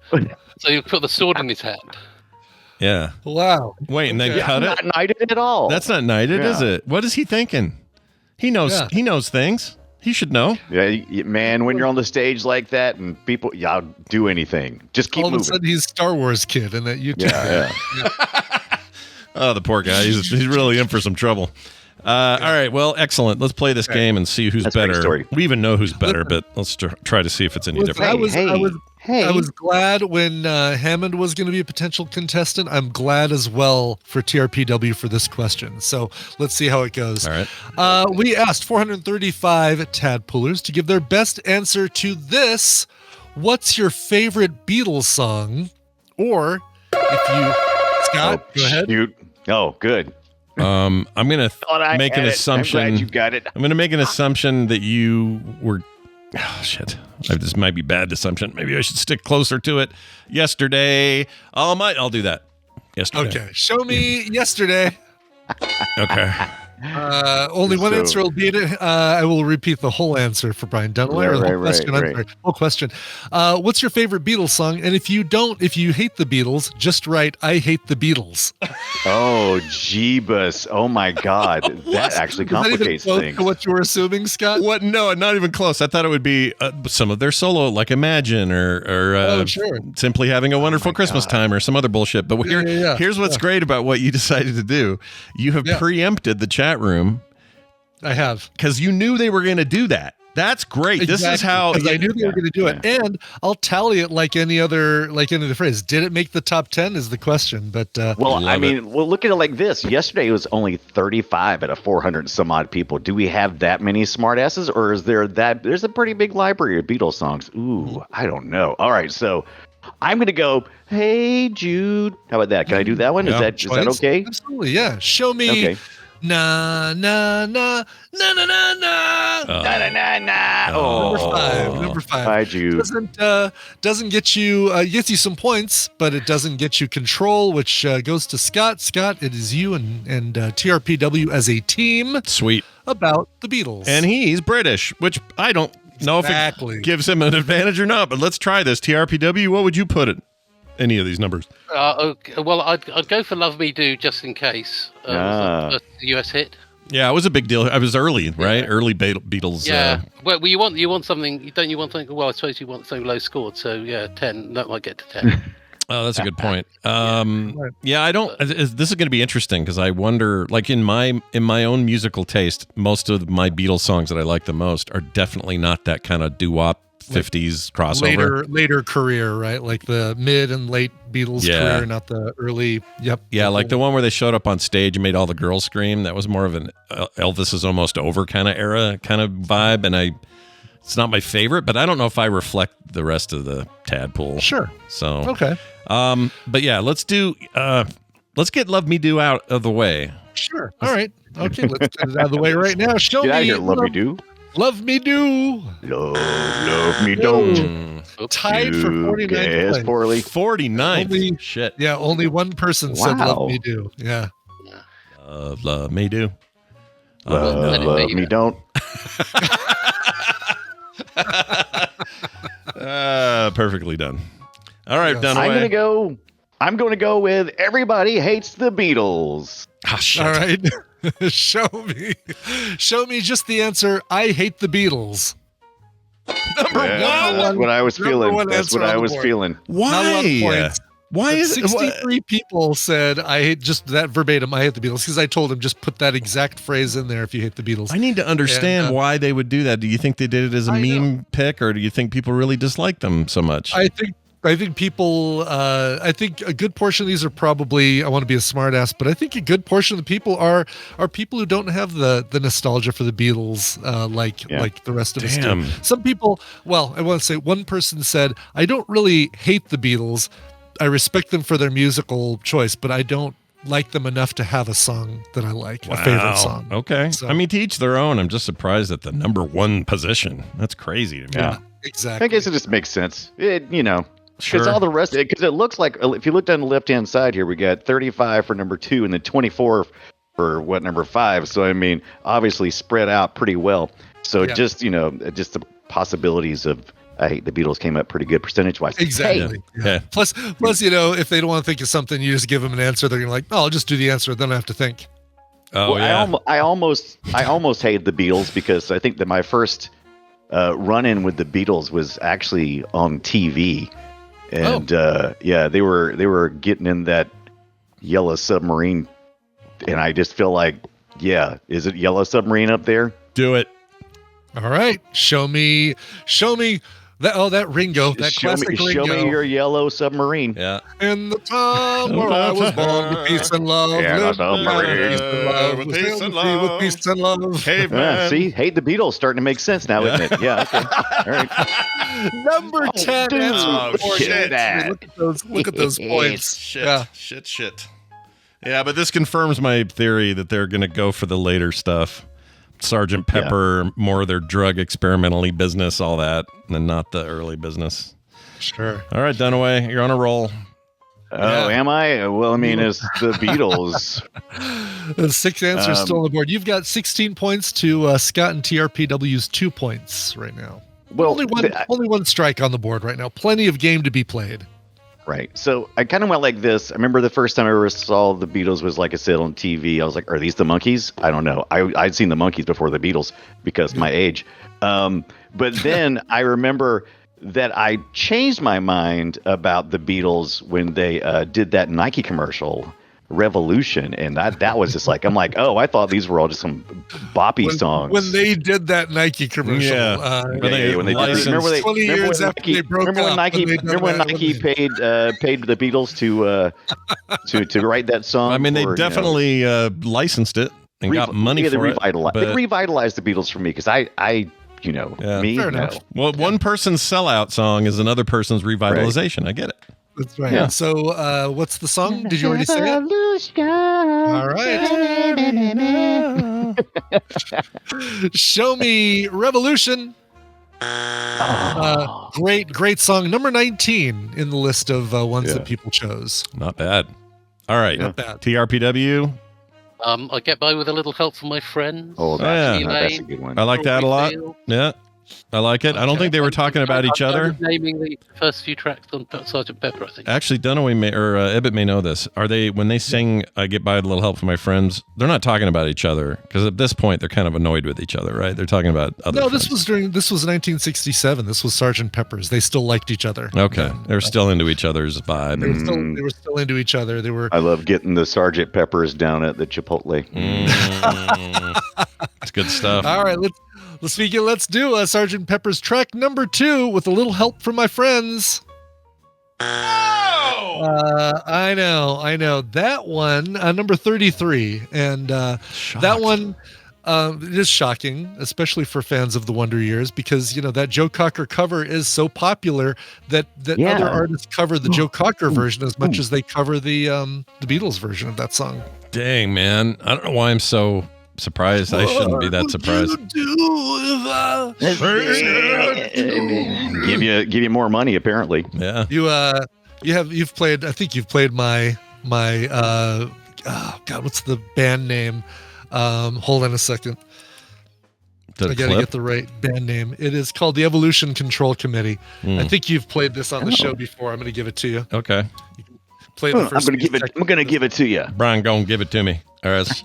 So you put the sword in his hand. Yeah. Wow. Wait, and then cut it? Not knighted at all. That's not knighted, is it? What is he thinking? He knows. Yeah. He knows things. He should know. Yeah, man, when you're on the stage like that and people, I'll do anything. Just keep moving. All of a sudden, he's a Star Wars kid, and that you Yeah. Oh, the poor guy. He's really in for some trouble. All right. Well, excellent. Let's play this game and see who's better. We even know who's better, but let's try to see if it's any different. I was glad when Hammond was going to be a potential contestant. I'm glad as well for TRPW for this question. So let's see how it goes. All right. We asked 435 Tadpoolers to give their best answer to this. What's your favorite Beatles song? Or if you, Scott, go ahead. Oh, good. I'm going to make an assumption. I'm glad you got it. I'm going to make an assumption that you were. Oh, shit. This might be bad assumption. Maybe I should stick closer to it. Yesterday. I'll do that. Yesterday. Okay. Show me yesterday. Okay. Only one answer will beat it. I will repeat the whole answer for Brian Dunaway. Whole question. What's your favorite Beatles song? And if you hate the Beatles, just write, I hate the Beatles. Oh, Jeebus. Oh, my God. That actually complicates things. To what you were assuming, Scott? What? No, not even close. I thought it would be some of their solo, like Imagine or sure. Simply Having a Wonderful Christmas Time or some other bullshit. But here's what's great about what you decided to do. You have preempted the chat room. I have. Because you knew they were going to do that. That's great. Exactly. This is how I knew they were going to do it, and I'll tally it like any other phrase. Did it make the top 10? Is the question. But look at it like this. Yesterday it was only 35 out of 400 and some odd people. Do we have that many smartasses, or is there's a pretty big library of Beatles songs? Ooh, I don't know. All right, so I'm going to go, Hey Jude. How about that? Can I do that one? Is that okay? Absolutely, yeah. Show me. Okay. Na na na na na na na. Number five. Hi, Jude. Doesn't get you gets you some points, but it doesn't get you control, which goes to Scott. Scott, it is you and TRPW as a team. Sweet. About the Beatles, and he's British, which I don't know if it gives him an advantage or not. But let's try this. TRPW, what would you put it? Any of these numbers? Okay, well, I'd go for "Love Me Do" just in case. The US hit. Yeah, it was a big deal. I was early, right? Early Beatles. Yeah. Well, you want something? Don't you want something? Well, I suppose you want something low scored. So yeah, 10. That might get to 10. Oh, that's a good point. Yeah, I don't. This is going to be interesting because I wonder, like in my own musical taste, most of my Beatles songs that I like the most are definitely not that kind of doo-wop 50s crossover. Later career, right? Like the mid and late Beatles career, not the early. Yep. Yeah, like the one where they showed up on stage and made all the girls scream. That was more of an Elvis is almost over kind of era kind of vibe, and it's not my favorite, but I don't know if I reflect the rest of the Tadpole. Sure. So okay. But yeah, let's get "Love Me Do" out of the way. Sure. All right. Okay, let's get it out of the way right now. Show Get me. Out here, "Love Me Do." Love Me Do. Love Me Don't. Tied for 49th poorly. 49th. Shit. Yeah, only one person said "Love Me Do." Yeah. Love Me Do. Love Me Don't. Perfectly done. All right, done away. I'm going to go with "Everybody Hates the Beatles." Oh, shit. All right. Show me just the answer. I hate the Beatles. Number one. That's what I was feeling. That's what I was feeling. Why? Why is 63 people said I hate just that verbatim? I hate the Beatles because I told him just put that exact phrase in there if you hate the Beatles. I need to understand why they would do that. Do you think they did it as a meme pick, or do you think people really dislike them so much? I think people. I think a good portion of these are probably. I want to be a smartass, but I think a good portion of the people are people who don't have the nostalgia for the Beatles, like the rest of us do. Some people. Well, I want to say one person said, "I don't really hate the Beatles. I respect them for their musical choice, but I don't like them enough to have a song that I like, a favorite song." Okay. So, I mean, to each their own. I'm just surprised at the number one position. That's crazy to me. Yeah, exactly. I guess it just makes sense. Because Sure. all the rest, because it looks like, if you look down the left-hand side here, we got 35 for number 2 and then 24 for number 5. So, I mean, obviously spread out pretty well. So just the possibilities of I hate the Beatles came up pretty good percentage-wise. Exactly. Hey. Yeah. Plus, if they don't want to think of something, you just give them an answer. They're going to like, I'll just do the answer. Then I have to think. Oh, well, yeah. I almost hated the Beatles because I think that my first run-in with the Beatles was actually on TV. And they were getting in that Yellow Submarine, and I just feel like, is it Yellow Submarine up there? Do it. All right, show me that Ringo, that classic Ringo. Show me your Yellow Submarine. Yeah. In the time where I was born with peace and love, with peace and love. Caveman. See, hate the Beatles starting to make sense now, isn't it? Yeah. Okay. All right. Number 10. Look at those points. Shit. Yeah, but this confirms my theory that they're going to go for the later stuff. Sergeant Pepper, more of their drug experimentally business, all that, and not the early business. Sure. All right, Dunaway, you're on a roll. Oh, am I? Well, I mean, it's the Beatles. The 6 answers still on the board. You've got 16 points to Scott and TRPW's 2 points right now. Well, only one strike on the board right now. Plenty of game to be played. Right. So I kind of went like this. I remember the first time I ever saw the Beatles was, like I said, on TV. I was like, are these the Monkees? I don't know. I'd seen the Monkees before the Beatles because my age. But then I remember that I changed my mind about the Beatles when they did that Nike commercial, Revolution, and that was just like, I'm like, oh, I thought these were all just some boppy songs. When they did that Nike commercial, when they did, remember 20 years after they broke up. Remember when Nike paid the Beatles to write that song? I mean, they definitely licensed it and got money for it. They revitalized the Beatles for me because me. Fair enough. Well, one person's sellout song is another person's revitalization. Right. I get it. That's right. Yeah. So, what's the song? Did you already say it? All right. Show me Revolution. Great song. Number 19 in the list of ones that people chose. Not bad. All right. Not bad. TRPW. I get by with a little help from my friends. Oh, that's a good one. I like that a lot. Yeah. I like it. I don't think they were talking about each other. Naming the first few tracks on Sgt. Pepper, I think. Actually, Dunaway Ebbett may know this. Are they, when they sing "I Get By with a Little Help from My Friends," they're not talking about each other, because at this point they're kind of annoyed with each other, right? They're talking about other. No, friends. this was 1967. This was Sgt. Pepper's. They still liked each other. Okay, they're still into each other's vibe. They were still into each other. They were. I love getting the Sgt. Peppers down at the Chipotle. It's good stuff. All right, let's do Sgt. Pepper's track number 2 with a little help from my friends. I know that one, number 33, and that one is shocking, especially for fans of the Wonder Years, because that Joe Cocker cover is so popular that other artists cover the Joe Cocker version as much as they cover the Beatles version of that song. Dang, man, I don't know why I'm so surprised. I shouldn't be that surprised. Give you more money, apparently. Yeah. You've played. I think you've played my. Oh God, what's the band name? Hold on a second. I gotta get the right band name. It is called the Evolution Control Committee. I think you've played this on the show before. I'm gonna give it to you. Okay. Play the first. I'm gonna give it to you. Brian, go and give it to me. All right.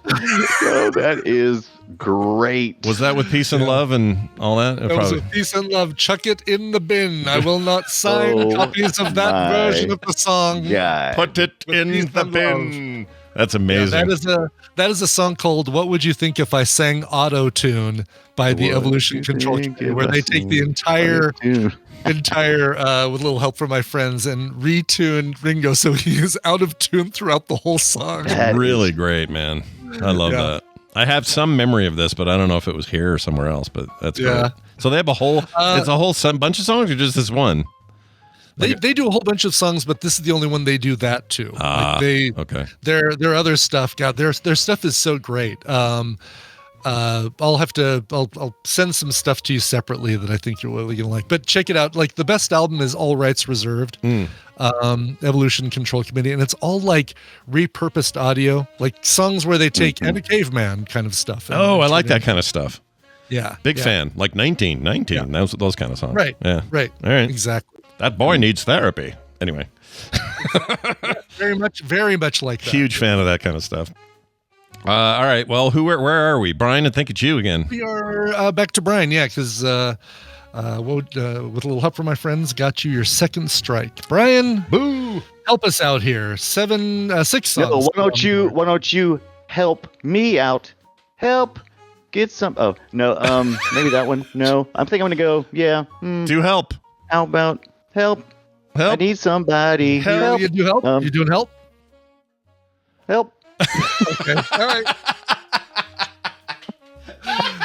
Oh, that is great. Was that with Peace and Love and all that? That was with Peace and Love. Chuck it in the bin. I will not sign copies of that version of the song. Yeah. Put it in the bin. That's amazing. Yeah, that is a song called "What Would You Think If I Sang Auto Tune" by the Evolution Control Committee, where they take the entire with a little help from my friends and retune Ringo so he is out of tune throughout the whole song. That's really great, man. I love that. I have some memory of this, but I don't know if it was here or somewhere else. But that's great. So they have a whole. It's a whole bunch of songs, or just this one? They do a whole bunch of songs, but this is the only one they do that to. Okay. Their other stuff, God, their stuff is so great. I'll send some stuff to you separately that I think you're really gonna like. But check it out. Like, the best album is All Rights Reserved, Evolution Control Committee, and it's all like repurposed audio, like songs where they take and a caveman kind of stuff. Oh, I like that kind of stuff. Yeah, big fan. Like 1919, those kind of songs. Right. Yeah. Right. All right. Exactly. That boy needs therapy. Anyway. Very much like that. Huge fan of that kind of stuff. All right. Well, where are we? Brian, I think it's you again. We are back to Brian, because with a little help from my friends, got you your second strike. Brian, boo! Help us out here. 6 songs. No, why don't you help me out? Help get some. Oh no, maybe that one. No, I think I'm gonna go. Yeah. Do help. How about help? I need somebody. Help. You do help. You doing help? Help. Okay. All right.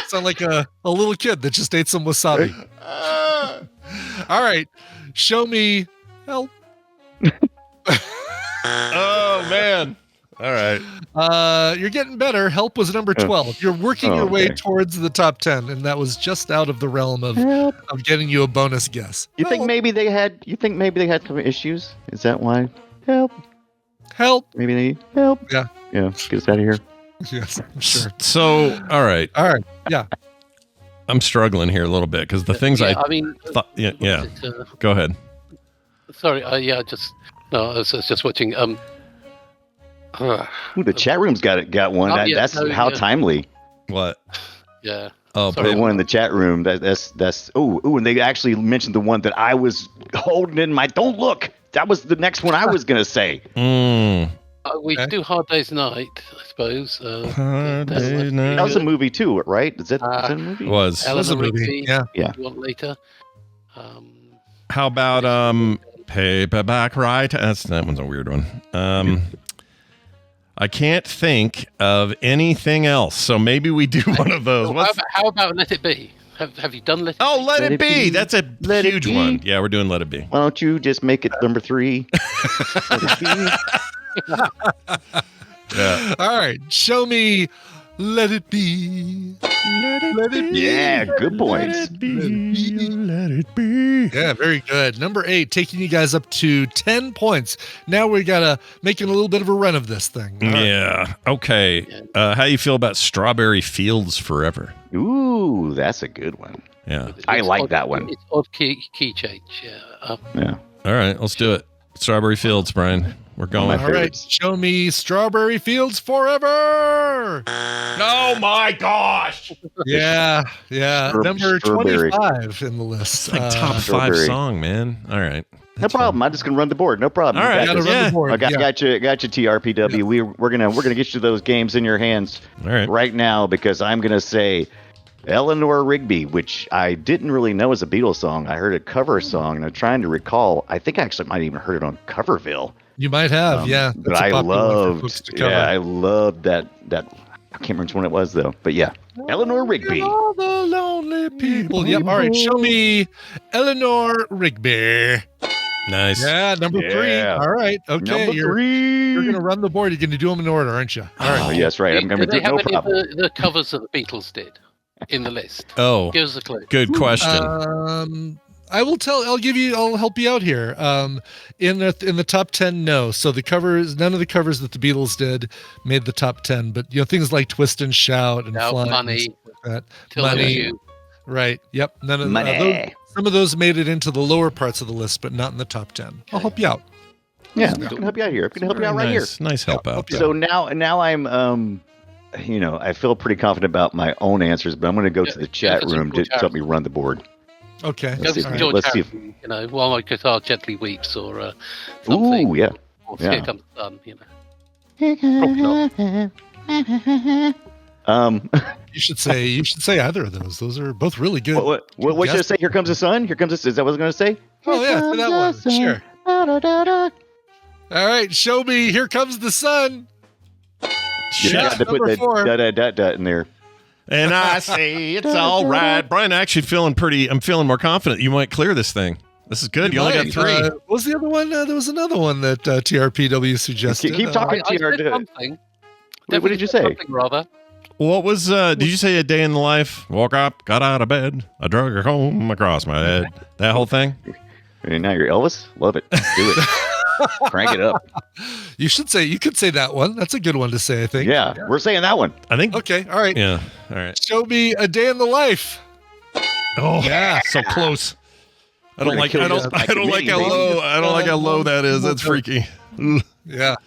Sound like a little kid that just ate some wasabi. All right. Show me help. Oh, man. All right. You're getting better. Help was number 12. You're working your way towards the top 10, and that was just out of the realm of getting you a bonus guess. You think maybe they had some issues? Is that why? Help. Maybe they need help. Yeah. Yeah. Get us out of here. Yes, sure. So, all right. Yeah. I'm struggling here a little bit because the things I thought. Yeah. Go ahead. Sorry. I was just watching. Ooh, the chat room's got one. That's timely. What? Yeah. Oh, the one in the chat room. That's. And they actually mentioned the one that I was holding in my. Don't look. That was the next one I was gonna say. We do Hard Day's Night, I suppose. Hard Day's Night. That was a movie too, right? Is that a movie? It was a movie. Yeah. You want later? How about Paperback Right? That one's a weird one. I can't think of anything else, so maybe we do one of those. How about Let It Be? Have you done Let It Be? Oh, Let It Be. That's a huge one. Yeah, we're doing Let It Be. Why don't you just make it number 3? Yeah. All right. Show me. Let it be. Let it be. Yeah, good points. Let it be. Yeah, very good. Number 8, taking you guys up to 10 points. Now we gotta making a little bit of a run of this thing. All right. Yeah. Okay. How you feel about Strawberry Fields Forever? Ooh, that's a good one. Yeah. I like odd, that one. It's odd key change. Yeah. Yeah. All right, let's do it. Strawberry Fields, Brian. We're going. All right. Show me Strawberry Fields Forever. Oh my gosh. Yeah. Number Strawberry. 25 in the list. It's like top 5 Strawberry. song, man. All right. No problem. I'm just gonna run the board. No problem. All right, You got Gotta this. run the board. I got you, TRPW. We're gonna get you those games in your hands All right. right now because I'm gonna say Eleanor Rigby, which I didn't really know was a Beatles song. I heard a cover song, and I'm trying to recall. I think I actually might have even heard it on Coverville. You might have, yeah. But That's a I popular one for folks loved, to cover. I loved that. I can't remember which one it was though. But yeah, Eleanor Rigby. All the lonely people. Yep. All right. Show me Eleanor Rigby. Nice. Yeah, number 3. Yeah. All right. Okay. Number You're 3. going to run the board. You're going to do them in order, aren't you? All right. Oh, yes, right. I'm Do gonna they do have no any of problem. the covers that the Beatles did in the list? Oh, Give us a clue. good question. I'll help you out here. In the top 10, no. So none of the covers that the Beatles did made the top 10, but things like Twist and Shout and No, Fly, Money. and stuff like that. Till Money. You. Right. Yep. None of Money. some of those made it into the lower parts of the list, but not in the top 10. I'll help you out. Yeah, I'm gonna help you out here. I'm gonna help you out right here. Nice help out. So now I'm I feel pretty confident about my own answers, but I'm going to go to the chat room to help me run the board. Okay. Let's see. George Let's see. Harrison, While My Guitar Gently Weeps, or something. Ooh, yeah. Or Yeah. Here Comes the Sun. Probably not. You should say either of those. Those are both really good. What should I say? Here comes the sun. Here comes the. Is that what I was going to say? Oh yeah, say that one. Sure. All right, show me. Here Comes the Sun. You got to put number the 4. da in there. And I say it's all right. Brian, actually I'm feeling more confident. You might clear this thing. This is good. You only got 3. What was the other one? There was another one that TRPW suggested. Keep talking, I said TR. something. What did you say? Something rather. What was, did you say A Day in the Life? Woke up, got out of bed, I drug her home across my head. That whole thing? And now you're Elvis? Love it. Do it. Crank it up. You could say that one. That's a good one to say, I think. Yeah, we're saying that one. I think. Okay, all right. Yeah, all right. Show me A Day in the Life. Oh, yeah, so close. I don't like how low that is. That's freaky. Yeah.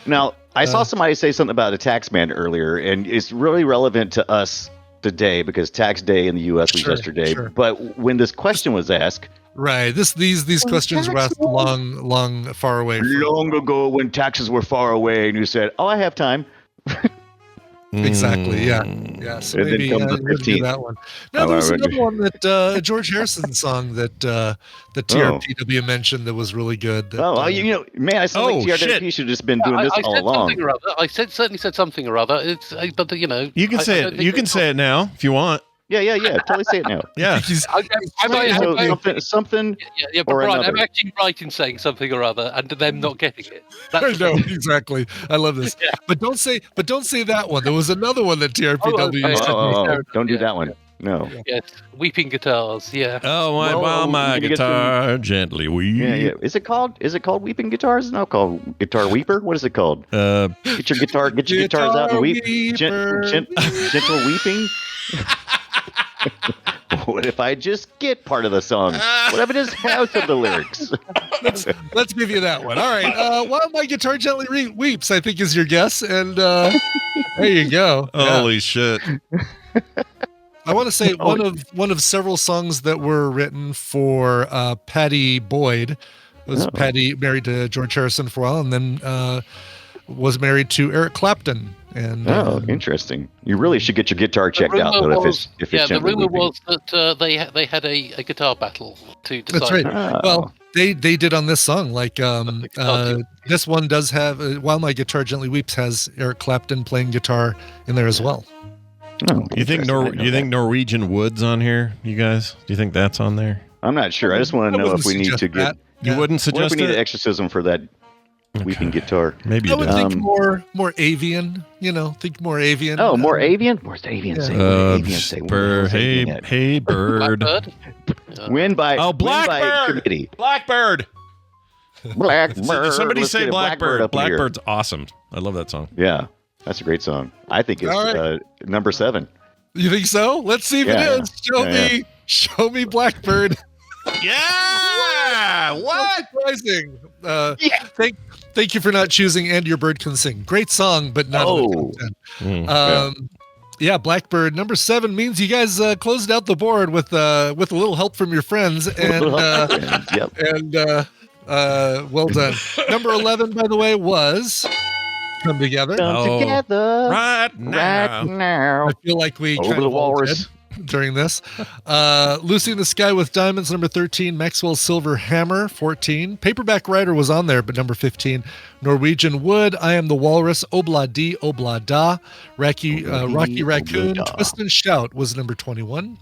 Now, I saw somebody say something about a tax man earlier, and it's really relevant to us today because tax day in the U.S. was yesterday. Sure. But when this question was asked, right, these questions were asked long far away. Long ago, when taxes were far away, and you said, "Oh, I have time." Exactly. Yeah. So And then maybe comes the we'll do 15th. that one. Now there was another one that George Harrison song that TRPW mentioned that was really good. That, man, I sound like TRPW should have just been doing this I all said along. something or other. I certainly said something or other. It's but You can say it. You can say it now if you want. Yeah. Totally say it now. Yeah. Something. Yeah, but or Brian, another. I'm actually right in saying something or other, and them not getting it. I know exactly. I love this. But don't say that one. There was another one that TRPW said. Don't do that one. No. Yes, weeping guitars. Yeah. Oh, while my guitar gently weeps. Yeah. Is it called weeping guitars? No, called guitar weeper. What is it called? Get your guitars out and weep. Gentle weeping. What if I just get part of the song? What if I just have some of the lyrics? Let's give you that one. All right. While my guitar gently weeps, I think is your guess, and there you go. Holy shit! I want to say one of several songs that were written for Patty Boyd. Patty married to George Harrison for a while, and then was married to Eric Clapton. And interesting. You really should get your guitar checked out, though. If it's the rumor was that they had a guitar battle to decide. That's right. Well, they did on this song. Like this one does have "While My Guitar Gently Weeps" has Eric Clapton playing guitar in there as well. Oh, you think Norwegian Wood's on here, you guys? Do you think that's on there? I'm not sure. I just want to know if we need to get. You wouldn't What if suggest we need it? an exorcism for that weeping guitar? Maybe I you would do. think more avian. Think more avian. Oh, more avian? Where's the avian say? What did avian say? Where's the avian at? Hey, bird. Blackbird? Win by Oh, win by Blackbird! committee. Blackbird! Blackbird. Somebody Let's say get a Blackbird. up in here. Blackbird's awesome. I love that song. Yeah, that's a great song. I think it's All right. number 7. You think so? Let's see if Yeah, it is. Show me Blackbird. Yeah! What? Surprising. Thank you for not choosing "And Your Bird Can Sing." Great song, but not. in the top 10. Yeah, Blackbird number 7 means you guys closed out the board with a little help from your friends, and Yep. and well done. Number 11, by the way, was "Come Together." Come together Right now. I feel like we Over kind the of all walrus. did during this. Lucy in the Sky with Diamonds, number 13. Maxwell's Silver Hammer, 14. Paperback Writer was on there, but number 15. Norwegian Wood, I Am the Walrus, Obla Di, Obla Da. Rocky Raccoon, Obla Da. Twist and Shout was number 21.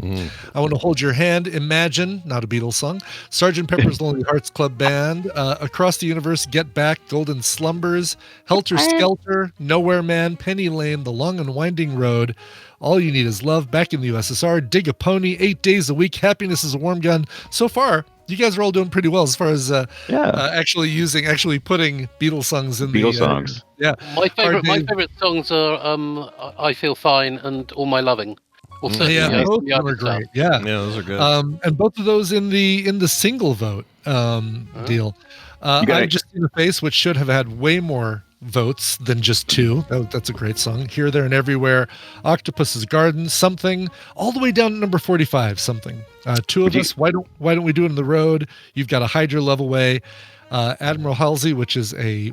I Want to Hold Your Hand, Imagine, not a Beatles song. Sgt. Pepper's Lonely Hearts Club Band, Across the Universe, Get Back, Golden Slumbers, Helter Skelter, Nowhere Man, Penny Lane, The Long and Winding Road, All You Need Is Love, Back in the USSR, Dig a Pony, 8 Days a Week, Happiness is a Warm Gun. So far, you guys are all doing pretty well as far as actually putting Beatles songs in Beatles songs. Yeah. My favorite songs are I Feel Fine and All My Loving. Or certainly, both the of them other are great. stuff. Yeah, those are good. And both of those in the single vote deal. I've Just Seen a Face, which should have had way more votes than just 2. That's a great song. Here, There, and Everywhere. Octopus's Garden, Something, all the way down to number 45. Something. Two of Us. Why don't we do it on the road? You've Got a Hydra Level Way. Admiral Halsey, which is a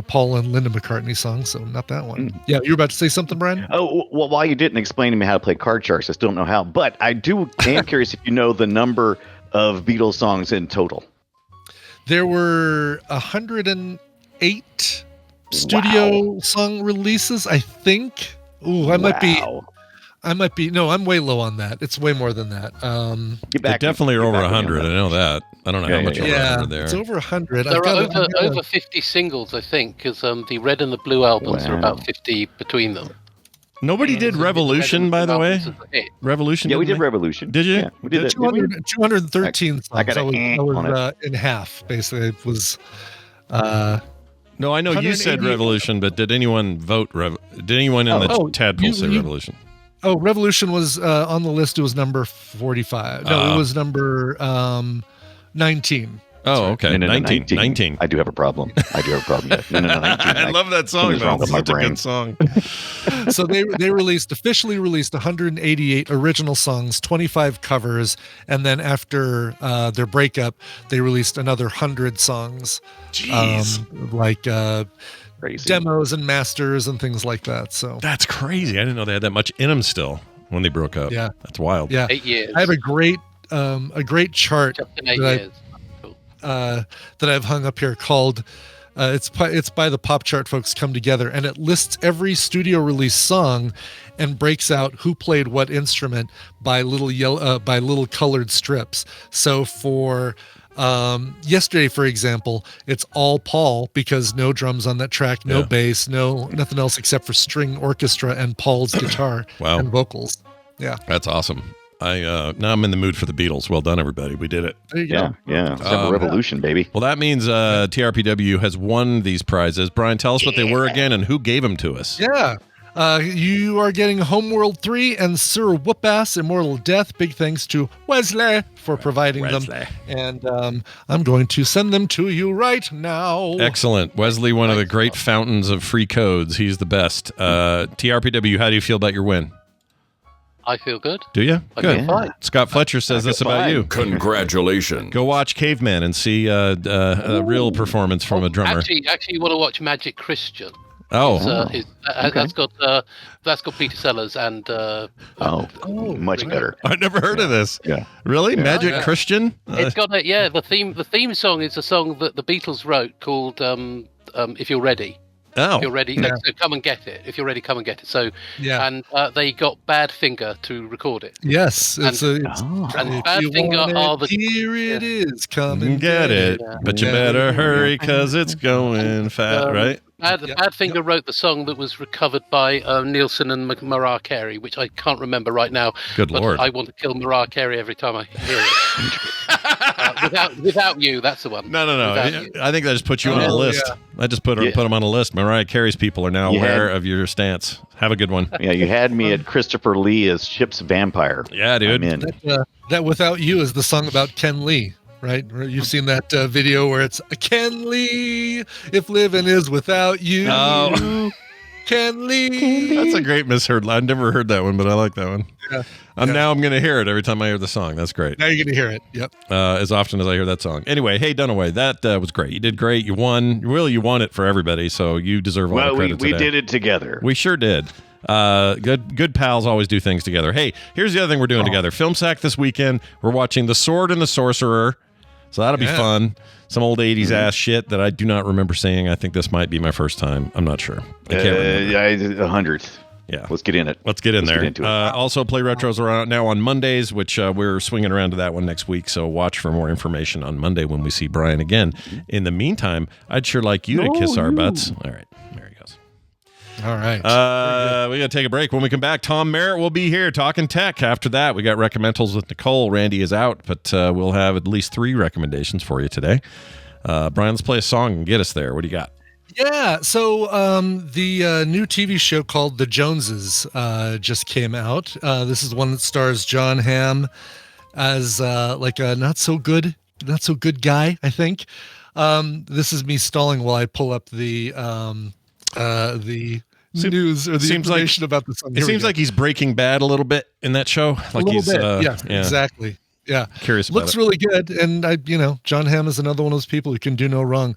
Paul and Linda McCartney song, so not that one. Yeah, you were about to say something, Brian? Oh, well, while you didn't explain to me how to play card sharks, I still don't know how. But I am curious if you know the number of Beatles songs in total. There were 108 studio song releases, I think. Ooh, I might be. No, I'm way low on that. It's way more than that. They definitely are over 100. I know that. I don't know how much over 100 there. It's over 100. There are over 50 singles, I think, because the Red and the Blue albums are about 50 between them. Nobody did Revolution, by the way. Revolution. Yeah, we did Revolution. Did you? Yeah, we did 213 songs. I got I was in half, basically. It was. No, I know you said Revolution, but did anyone vote? Did anyone in the tadpole say Revolution? Oh, Revolution was on the list. It was number 45. No, it was number 19. Oh, okay. No, 19. I do have a problem. Yeah. No, 19. I love that song, Something's though. wrong with It's my such a brain. good song. So they officially released 188 original songs, 25 covers, and then after their breakup, they released another 100 songs. Like Crazy. demos and masters and things like that. So That's crazy. I didn't know they had that much in them still when they broke up. Yeah. That's wild. Yeah. 8 years. I have a great chart Just in 8 that years. that I've hung up here called it's by the Pop Chart folks come together, and it lists every studio release song and breaks out who played what instrument by little colored strips. So for yesterday, for example, it's all Paul because no drums on that track, no bass, nothing else except for string orchestra and Paul's guitar and vocals. Yeah, That's awesome. Now I'm in the mood for the Beatles. Well done, everybody. We did it. There you go. Yeah. Let's have a revolution, baby. Well, that means TRPW has won these prizes. Brian, tell us what they were again and who gave them to us. Yeah. You are getting Homeworld 3 and Sir Whompass, Immortal Death. Big thanks to Wesley for providing them. And I'm going to send them to you right now. Excellent. Wesley, one of the great fountains of free codes. He's the best. TRPW, how do you feel about your win? I feel good. Do you? I Good. feel fine. Scott Fletcher says this about you. Congratulations. Go watch Caveman and see a real performance from a drummer. Actually, you want to watch Magic Christian. Oh. That's got Peter Sellers and much better. I've never heard of this. Yeah. Really? Magic Christian? It's got the theme song is a song that the Beatles wrote called If You're Ready. Oh, if you're ready, yeah. so come and get it. If you're ready, come and get it. So, Yeah. and they got Badfinger to record it. Yes, And Badfinger are the here it is. Come You and get it, Yeah. but you better hurry because it's going fast, right? Badfinger wrote the song that was recovered by Nielsen and Mariah Carey, which I can't remember right now. Good but Lord. I want to kill Mariah Carey every time I hear it. Without you, that's the one. No. Without You. I think that just puts you on a list. yeah. I just put them on a list. Mariah Carey's people are now You aware had- of your stance. Have a good one. Yeah, you had me at Christopher Lee as Chip's vampire. Yeah, dude. I'm in. That Without You is the song about Ken Lee, right? You've seen that video where it's Ken Lee, if living is without you. Oh. Ken Lee. That's a great misheard. I've never heard that one, but I like that one. Yeah. Now I'm going to hear it every time I hear the song. That's great. Now you're going to hear it. Yep. As often as I hear that song. Anyway, hey, Dunaway, that was great. You did great. You won. Really, you won it for everybody, so you deserve all the Well, credit we today. did it together. We sure did. Good pals always do things together. Hey, here's the other thing we're doing together. Film Sack this weekend. We're watching The Sword and the Sorcerer. So that'll be fun. Some old 80s ass shit that I do not remember seeing. I think this might be my first time. I'm not sure. I can't remember. 100th. Yeah. Let's get in it. Let's get in there. Get into it. Also, Play Retros are out now on Mondays, which we're swinging around to that one next week. So watch for more information on Monday when we see Brian again. In the meantime, I'd sure like you to kiss our butts. All right. There he goes. All right. We got to take a break. When we come back, Tom Merritt will be here talking tech. After that, we got Recommendals with Nicole. Randy is out, but we'll have at least 3 recommendations for you today. Brian, let's play a song and get us there. What do you got? Yeah, so the new TV show called The Joneses just came out. This is one that stars John Hamm as like a not so good guy, I think. This is me stalling while I pull up the news or the information about the song. It seems like he's Breaking Bad a little bit in that show. Like a little he's bit. Yeah, exactly. Yeah, curious about looks it. really good, and John Hamm is another one of those people who can do no wrong.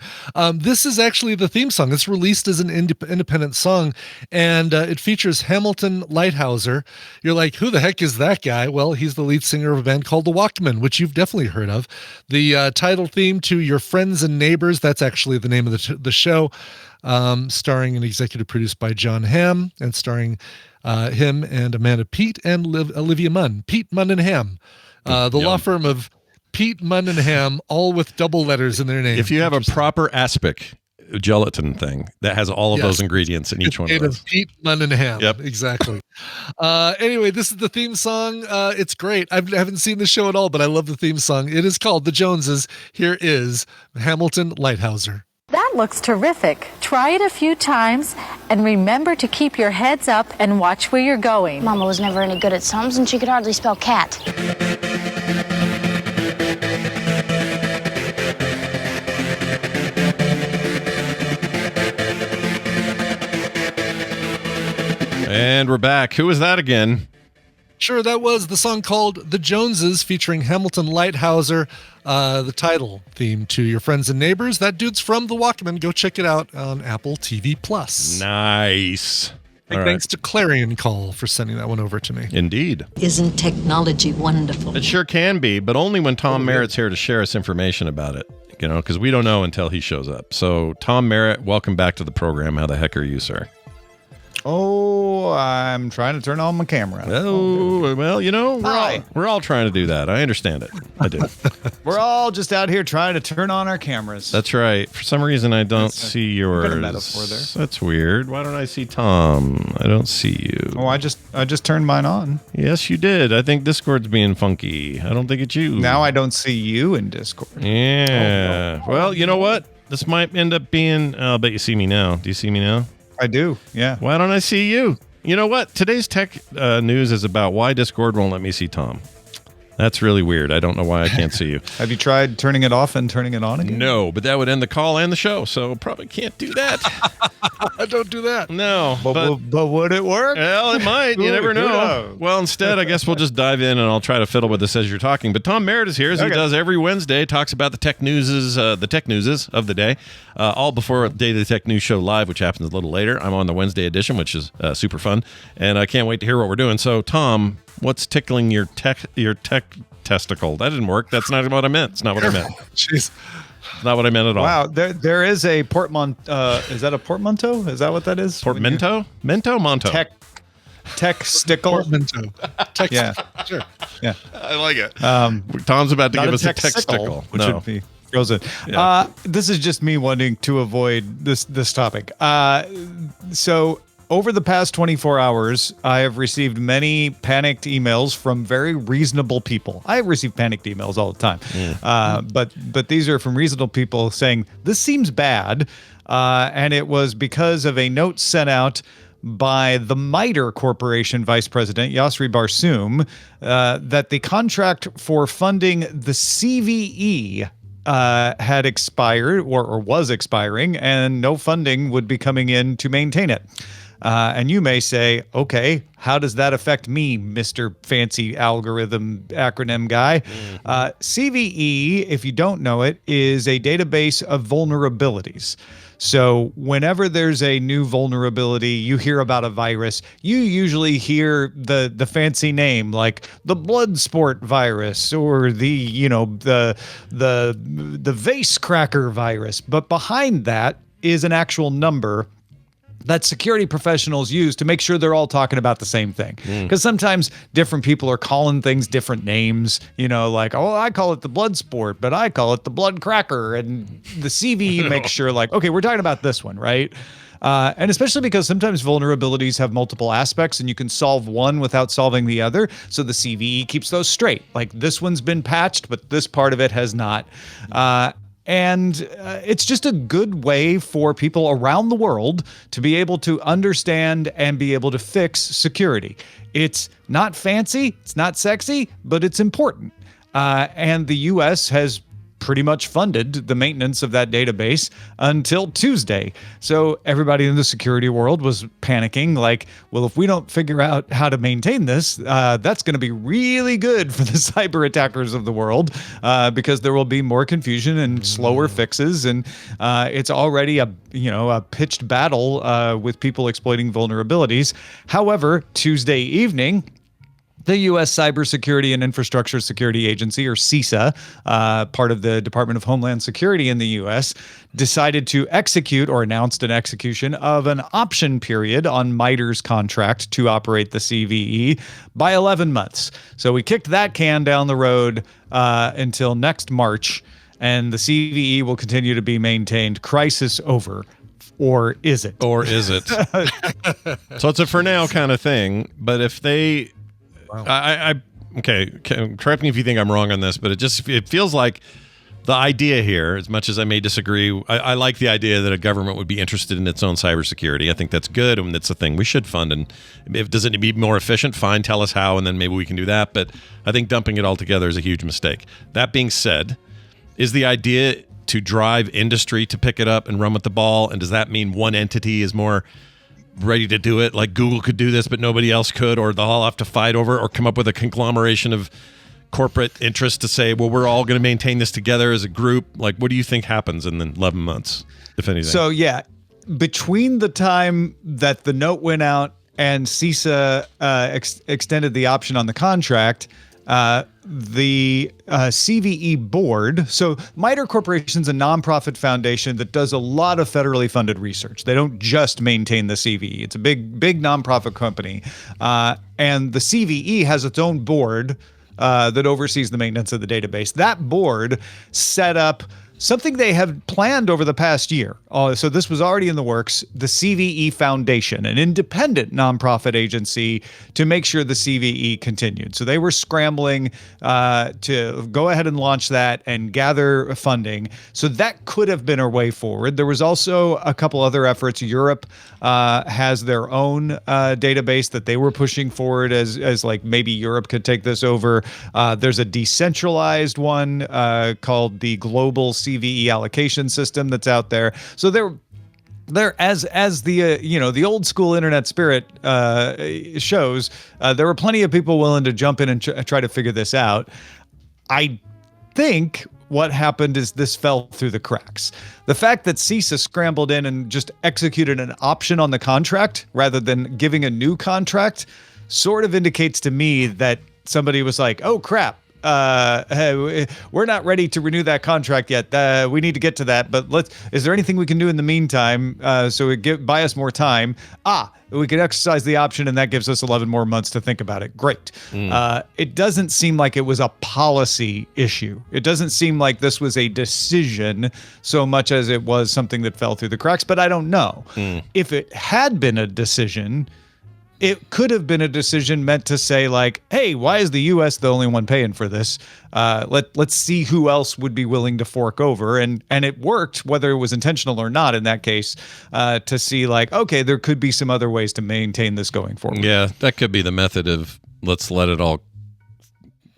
This is actually the theme song. It's released as an independent song, and it features Hamilton Lighthouser. You're like, who the heck is that guy? Well, he's the lead singer of a band called The Walkmen, which you've definitely heard of. The title theme to Your Friends and Neighbors. That's actually the name of the show. Starring and executive produced by John Hamm, and starring him and Amanda Peet and Olivia Munn. Peet, Munn, and Hamm. The law firm of Peet, Munn, and Hamm, all with double letters in their name. If you have a proper aspic gelatin thing that has all of those ingredients in each one of those. Peet, Munn, and Hamm. Yep. Exactly. Anyway, this is the theme song. It's great. I haven't seen the show at all, but I love the theme song. It is called The Joneses. Here is Hamilton Lighthouser. That looks terrific. Try it a few times and remember to keep your heads up and watch where you're going. Mama was never any good at sums and she could hardly spell cat. And we're back. Who was that again? Sure, that was the song called The Joneses featuring Hamilton Lighthouser, the title theme to Your Friends and Neighbors. That dude's from The Walkmen. Go check it out on Apple TV+. Nice. Thanks to Clarion Call for sending that one over to me. Indeed. Isn't technology wonderful? It sure can be, but only when Tom Merritt's here to share us information about it, because we don't know until he shows up. So, Tom Merritt, welcome back to the program. How the heck are you, sir? Oh, I'm trying to turn on my camera. Oh, well, we're all trying to do that. I understand it. I do. We're all just out here trying to turn on our cameras. That's right. For some reason, I don't see yours. Bit of metaphor there. That's weird. Why don't I see Tom? I don't see you. Oh, I just turned mine on. Yes, you did. I think Discord's being funky. I don't think it's you. Now I don't see you in Discord. Yeah. Oh, no. Well, you know what? This might end up being... I'll bet you see me now. Do you see me now? I do, yeah. Why don't I see you? You know what? Today's tech news is about why Discord won't let me see Tom. That's really weird. I don't know why I can't see you. Have you tried turning it off and turning it on again? No, but that would end the call and the show, so probably can't do that. Don't do that. No. But would it work? Well, it might. You never know. Well, instead, I guess we'll just dive in and I'll try to fiddle with this as you're talking. But Tom Merritt is here, as he does every Wednesday, talks about the tech newses of the day, all before Day of the Tech News Show Live, which happens a little later. I'm on the Wednesday edition, which is super fun, and I can't wait to hear what we're doing. So, Tom, what's tickling your tech testicle? That didn't work. That's not what I meant. It's not what I meant. Jeez. It's not what I meant at all. Wow, there is a portmanteau. Is that a portmanteau? Is that what that is? Portmanteau? Mento? Monto? Tech stickle. Portmanteau. Yeah. Sure. Yeah. I like it. Tom's about to Not give a us a techstickle. which would be frozen. Yeah. This is just me wanting to avoid this topic. So over the past 24 hours, I have received many panicked emails from very reasonable people. I receive panicked emails all the time, but these are from reasonable people saying this seems bad, and it was because of a note sent out by the MITRE Corporation Vice President Yasri Barsoom that the contract for funding the CVE had expired or was expiring, and no funding would be coming in to maintain it. And you may say, okay, how does that affect me, Mr. Fancy Algorithm Acronym Guy? CVE, if you don't know it, is a database of vulnerabilities. So whenever there's a new vulnerability, you hear about a virus, you usually hear the fancy name like the Bloodsport virus or the vase cracker virus. But behind that is an actual number that security professionals use to make sure they're all talking about the same thing. Because sometimes different people are calling things different names, like, oh, I call it the Bloodsport, but I call it the Blood Cracker. And the CVE makes sure like, okay, we're talking about this one, right? And especially because sometimes vulnerabilities have multiple aspects and you can solve one without solving the other. So the CVE keeps those straight. Like this one's been patched, but this part of it has not. And it's just a good way for people around the world to be able to understand and be able to fix security. It's not fancy, it's not sexy, but it's important. And the U.S. has pretty much funded the maintenance of that database until Tuesday. So everybody in the security world was panicking like, well, if we don't figure out how to maintain this, that's going to be really good for the cyber attackers of the world because there will be more confusion and slower fixes. And it's already a pitched battle with people exploiting vulnerabilities. However, Tuesday evening, the U.S. Cybersecurity and Infrastructure Security Agency, or CISA, part of the Department of Homeland Security in the U.S., decided to execute or announced an execution of an option period on MITRE's contract to operate the CVE by 11 months. So we kicked that can down the road until next March, and the CVE will continue to be maintained. Crisis over. Or is it? Or is it? So it's a for now kind of thing. But if they... Okay, correct me if you think I'm wrong on this, but it feels like the idea here, as much as I may disagree, I like the idea that a government would be interested in its own cybersecurity. I think that's good, and it's a thing we should fund. And does it need to be more efficient? Fine, tell us how, and then maybe we can do that. But I think dumping it all together is a huge mistake. That being said, is the idea to drive industry to pick it up and run with the ball? And does that mean one entity is more ready to do it, like Google could do this but nobody else could, or they'll all have to fight over or come up with a conglomeration of corporate interests to say, well, we're all going to maintain this together as a group? Like, what do you think happens in the 11 months, if anything? So yeah, between the time that the note went out and CISA extended the option on the contract, the CVE board. So MITRE Corporation is a nonprofit foundation that does a lot of federally funded research. They don't just maintain the CVE. It's a big nonprofit company. And the CVE has its own board that oversees the maintenance of the database. That board set up something they have planned over the past year. So this was already in the works, the CVE Foundation, an independent nonprofit agency to make sure the CVE continued. So they were scrambling to go ahead and launch that and gather funding. So that could have been a way forward. There was also a couple other efforts. Europe has their own database that they were pushing forward as like maybe Europe could take this over. There's a decentralized one called the Global CVE Allocation System that's out there. So there, as the the old school internet spirit shows, there were plenty of people willing to jump in and try to figure this out. I think what happened is this fell through the cracks. The fact that CISA scrambled in and just executed an option on the contract rather than giving a new contract sort of indicates to me that somebody was like, oh crap, hey, we're not ready to renew that contract yet. We need to get to that, but is there anything we can do in the meantime so it buy us more time? We could exercise the option, and that gives us 11 more months to think about it. Great. It doesn't seem like it was a policy issue. It doesn't seem like this was a decision so much as it was something that fell through the cracks, but I don't know. If it had been a decision, it could have been a decision meant to say, like, hey, why is the U.S. the only one paying for this? Let's see who else would be willing to fork over. And it worked, whether it was intentional or not in that case, to see, like, okay, there could be some other ways to maintain this going forward. Yeah, that could be the method of let's let it all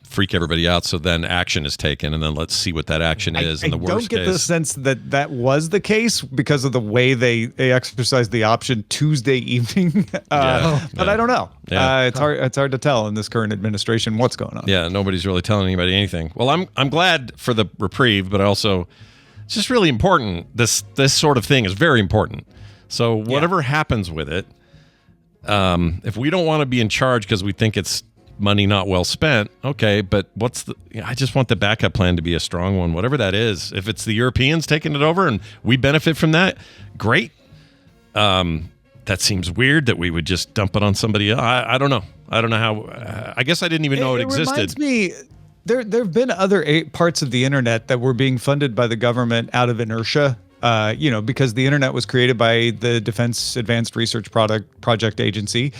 freak everybody out, so then action is taken, and then let's see what that action is in the worst case. I don't get the sense that was the case because of the way they exercised the option Tuesday evening. But I don't know. It's hard to tell in this current administration what's going on. Yeah, nobody's really telling anybody anything. Well, I'm glad for the reprieve, but also it's just really important. This sort of thing is very important. So whatever happens with it, if we don't want to be in charge because we think it's money not well spent, okay, but I just want the backup plan to be a strong one, whatever that is. If it's the Europeans taking it over and we benefit from that, great. That seems weird that we would just dump it on somebody else. I don't know. I don't know how. I guess I didn't even know it existed. Reminds me, there have been other parts of the internet that were being funded by the government out of inertia. Because the internet was created by the Defense Advanced Research Project Agency.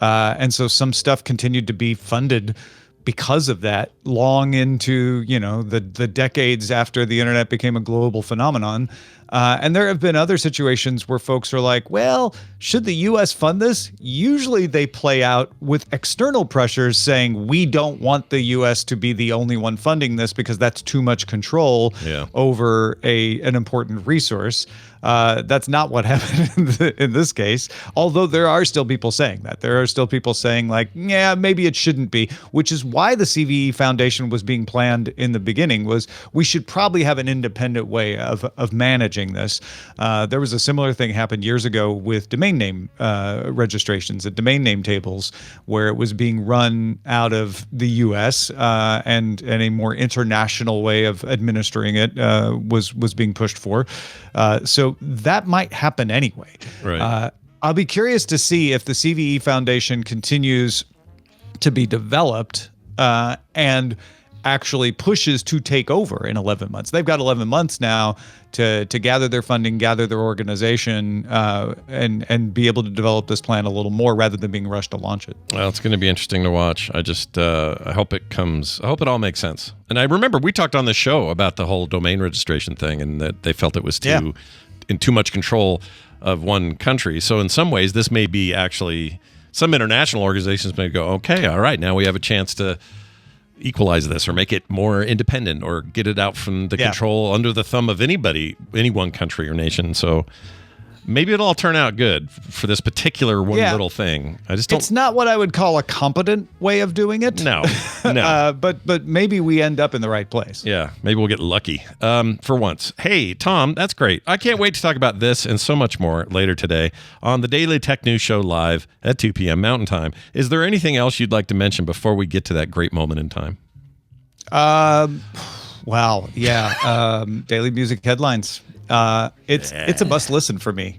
And so some stuff continued to be funded because of that long into, the decades after the internet became a global phenomenon. And there have been other situations where folks are like, well, should the U.S. fund this? Usually they play out with external pressures saying we don't want the U.S. to be the only one funding this because that's too much control over an important resource. That's not what happened in this case, although there are still people saying that. There are still people saying, like, yeah, maybe it shouldn't be, which is why the CVE Foundation was being planned in the beginning, was we should probably have an independent way of managing this. There was a similar thing happened years ago with domain name registrations at domain name tables, where it was being run out of the U.S. And a more international way of administering it was being pushed for. So that might happen anyway. Right. I'll be curious to see if the CVE Foundation continues to be developed and actually pushes to take over in 11 months. They've got 11 months now to gather their funding, gather their organization, and be able to develop this plan a little more rather than being rushed to launch it. Well, it's going to be interesting to watch. I just I hope it all makes sense. And I remember we talked on the show about the whole domain registration thing, and that they felt it was in too much control of one country. So in some ways, this may be actually, some international organizations may go, okay, all right, now we have a chance to equalize this or make it more independent or get it out from the control under the thumb of anybody, any one country or nation. So maybe it'll all turn out good for this particular little thing. I just don't. It's not what I would call a competent way of doing it. No. But maybe we end up in the right place. Yeah, maybe we'll get lucky for once. Hey, Tom, that's great. I can't wait to talk about this and so much more later today on the Daily Tech News Show live at 2 p.m. Mountain Time. Is there anything else you'd like to mention before we get to that great moment in time? Wow. Yeah. Daily music headlines. It's a must listen for me.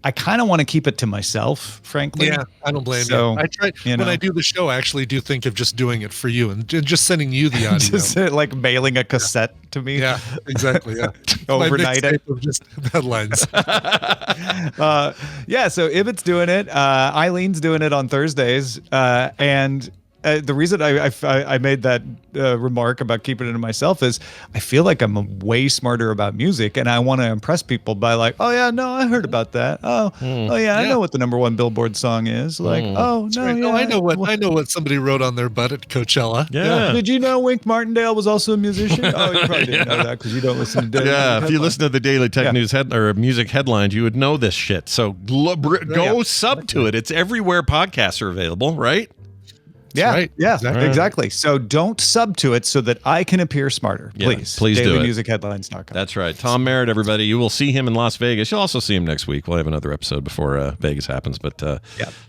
I kind of want to keep it to myself, frankly. Yeah, I don't blame you. I try when I do the show. I actually do think of just doing it for you and just sending you the audio, just like mailing a cassette to me. Yeah, exactly. Yeah, overnight it. Just headlines. So Ibbott's doing it. Eileen's doing it on Thursdays, and. The reason I made that remark about keeping it to myself is I feel like I'm way smarter about music, and I want to impress people by like, oh yeah, no, I heard about that. I know what the #1 Billboard song is. Like, I know what somebody wrote on their butt at Coachella. Yeah. Did you know Wink Martindale was also a musician? Oh, you probably didn't know that because you don't listen to Daily Music if you listen to the Daily Tech News or music headlines, you would know this shit. So go sub to it. It's everywhere podcasts are available, right? Yeah, right. Yeah, Exactly. exactly. So don't sub to it so that I can appear smarter. Yeah, Please. please do it. DailyMusicHeadlines.com. That's right. Tom Merritt, everybody. You will see him in Las Vegas. You'll also see him next week. We'll have another episode before Vegas happens. But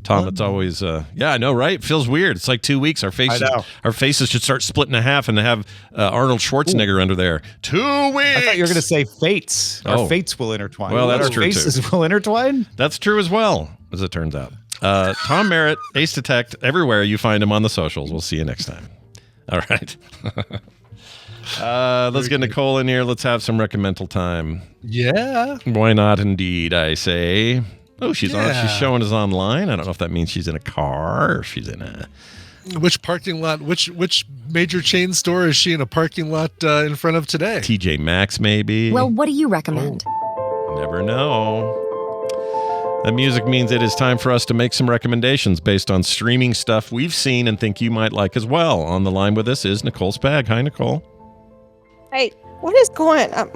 Tom, it's always I know, right? It feels weird. It's like 2 weeks. Our faces should start splitting in half and have Arnold Schwarzenegger under there. 2 weeks. I thought you were going to say fates. Our fates will intertwine. Well, that's Our true faces too. will intertwine? That's true as well, as it turns out. Tom Merritt, Ace Detect, everywhere you find him on the socials. We'll see you next time. All right. Let's get Nicole in here. Let's have some recommendal time. Yeah. Why not, indeed, I say. Oh, she's on. She's showing us online. I don't know if that means she's in a car or she's in a... Which parking lot, which major chain store is she in a parking lot in front of today? TJ Maxx, maybe. Well, what do you recommend? Never know. That music means it is time for us to make some recommendations based on streaming stuff we've seen and think you might like as well. On the line with us is Nicole Spag. Hi, Nicole. Hey, what is going on?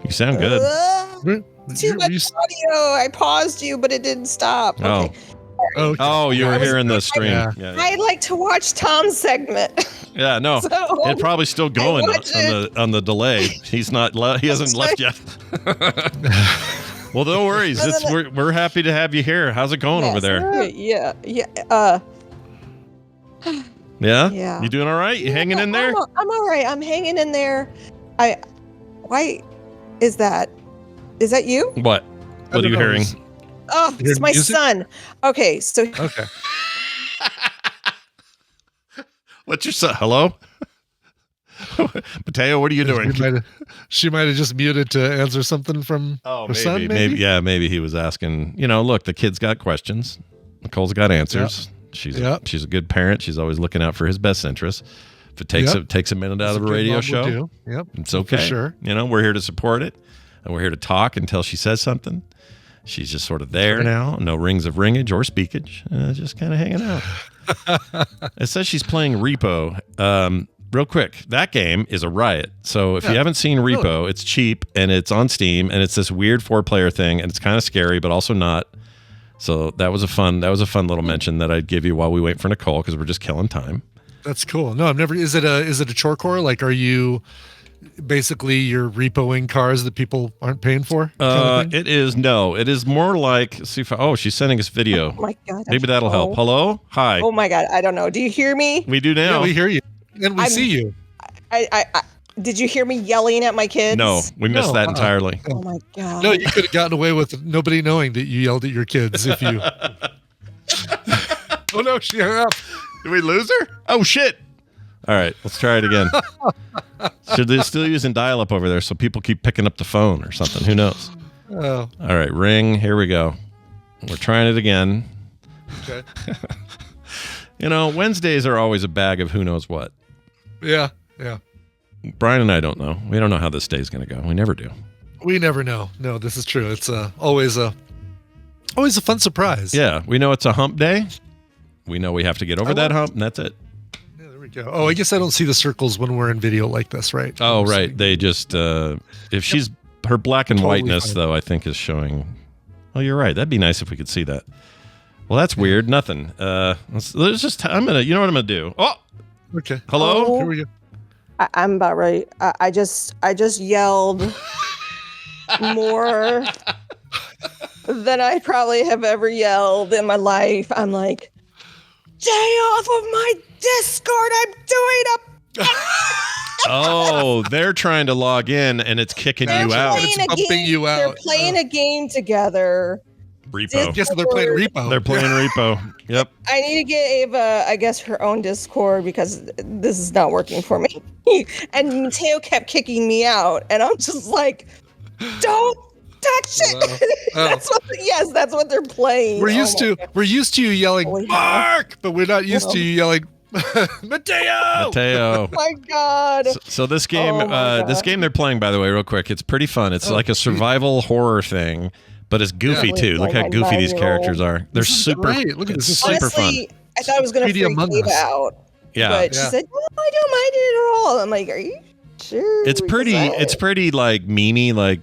You sound good. Too much audio. I paused you, but it didn't stop. Okay. Oh, you were here in the stream. Yeah. I'd like to watch Tom's segment. Yeah, no, So, it's probably still going on the delay. He's not. He hasn't left yet. Well, no worries. We're happy to have you here. How's it going over there? Yeah. Yeah. Yeah. You doing all right? You hanging in there? I'm all right. I'm hanging in there. Why is that? Is that you? What? What are you hearing? Oh, it's my son. Okay, so okay. What's your son? Hello? Mateo, what are you doing? She might have just muted to answer something from her son, maybe? Maybe he was asking, look, the kid's got questions. Nicole's got answers. Yep. She's a good parent. She's always looking out for his best interests. If it takes a minute out of a radio show, it's okay. For sure. We're here to support it, and we're here to talk until she says something. She's just sort of there now. No rings of ringage or speakage. Just kind of hanging out. It says she's playing Repo. Real quick, that game is a riot. So if you haven't seen Repo, it's cheap and it's on Steam and it's this weird 4-player thing and it's kind of scary, but also not. So that was a fun little mention that I'd give you while we wait for Nicole because we're just killing time. That's cool. No, I've never. Is it a chore core? Like, are you basically you're repoing cars that people aren't paying for? It is more like. See if she's sending us video. Oh my God. Maybe that'll help. Hello, hi. Oh my God, I don't know. Do you hear me? We do now. Yeah, we hear you and we see you. I did you hear me yelling at my kids? No, we missed that entirely. Oh my God. No, you could have gotten away with nobody knowing that you yelled at your kids if you. Oh no, she hung up. Did we lose her? Oh shit! All right, let's try it again. Should they still using dial-up over there so people keep picking up the phone or something? Who knows? Oh. All right, ring. Here we go. We're trying it again. Okay. Wednesdays are always a bag of who knows what. Yeah. Brian and I don't know. We don't know how this day's going to go. We never do. We never know. No, this is true. It's always a fun surprise. Yeah, we know it's a hump day. We know we have to get over that hump, and that's it. Yeah, there we go. Oh, I guess I don't see the circles when we're in video like this, right? Oh, right. They just if she's her black and whiteness though, I think is showing. Oh, you're right. That'd be nice if we could see that. Well, that's weird. Nothing. Let's just. I'm gonna. You know what I'm gonna do? Oh. Okay. Hello. Here we go. I'm about right. I just yelled more than I probably have ever yelled in my life. I'm like, stay off of my Discord. I'm doing Oh, they're trying to log in and it's kicking you out. It's bumping you out. They're playing a game together. Repo. Yes, they're playing Repo. They're playing Repo. Yep. I need to get Ava, I guess, her own Discord because this is not working for me. And Mateo kept kicking me out, and I'm just like, don't touch it. That's what they're playing. We're used to you yelling Mark, but we're not used to you yelling Mateo. Mateo. Oh my God. So this game, they're playing, by the way, real quick. It's pretty fun. It's like a survival horror thing. But it's goofy too. Look how goofy these characters are. They're super. Look at this. It's super fun. I thought I was going to freak Ava out. Yeah. But she said, "No, I don't mind it at all." I'm like, "Are you sure?" It's pretty like memey. Like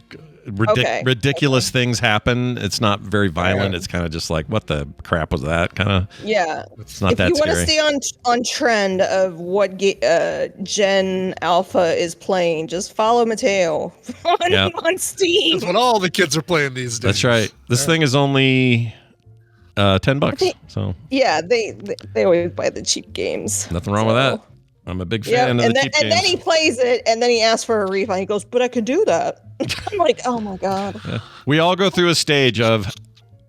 ridiculous things happen. It's not very violent. It's kind of just like, what the crap was that? Kind of. Yeah. It's not if that you want to scary. stay on trend of what Gen Alpha is playing, just follow Mateo on Steam. That's what all the kids are playing these days. That's right. This thing is only $10. So yeah, they always buy the cheap games. nothing wrong with that. I'm a big fan of the cheap games. And then he plays it, and then he asks for a refund. He goes, "But I can do that." I'm like, "Oh my god!" Yeah. We all go through a stage of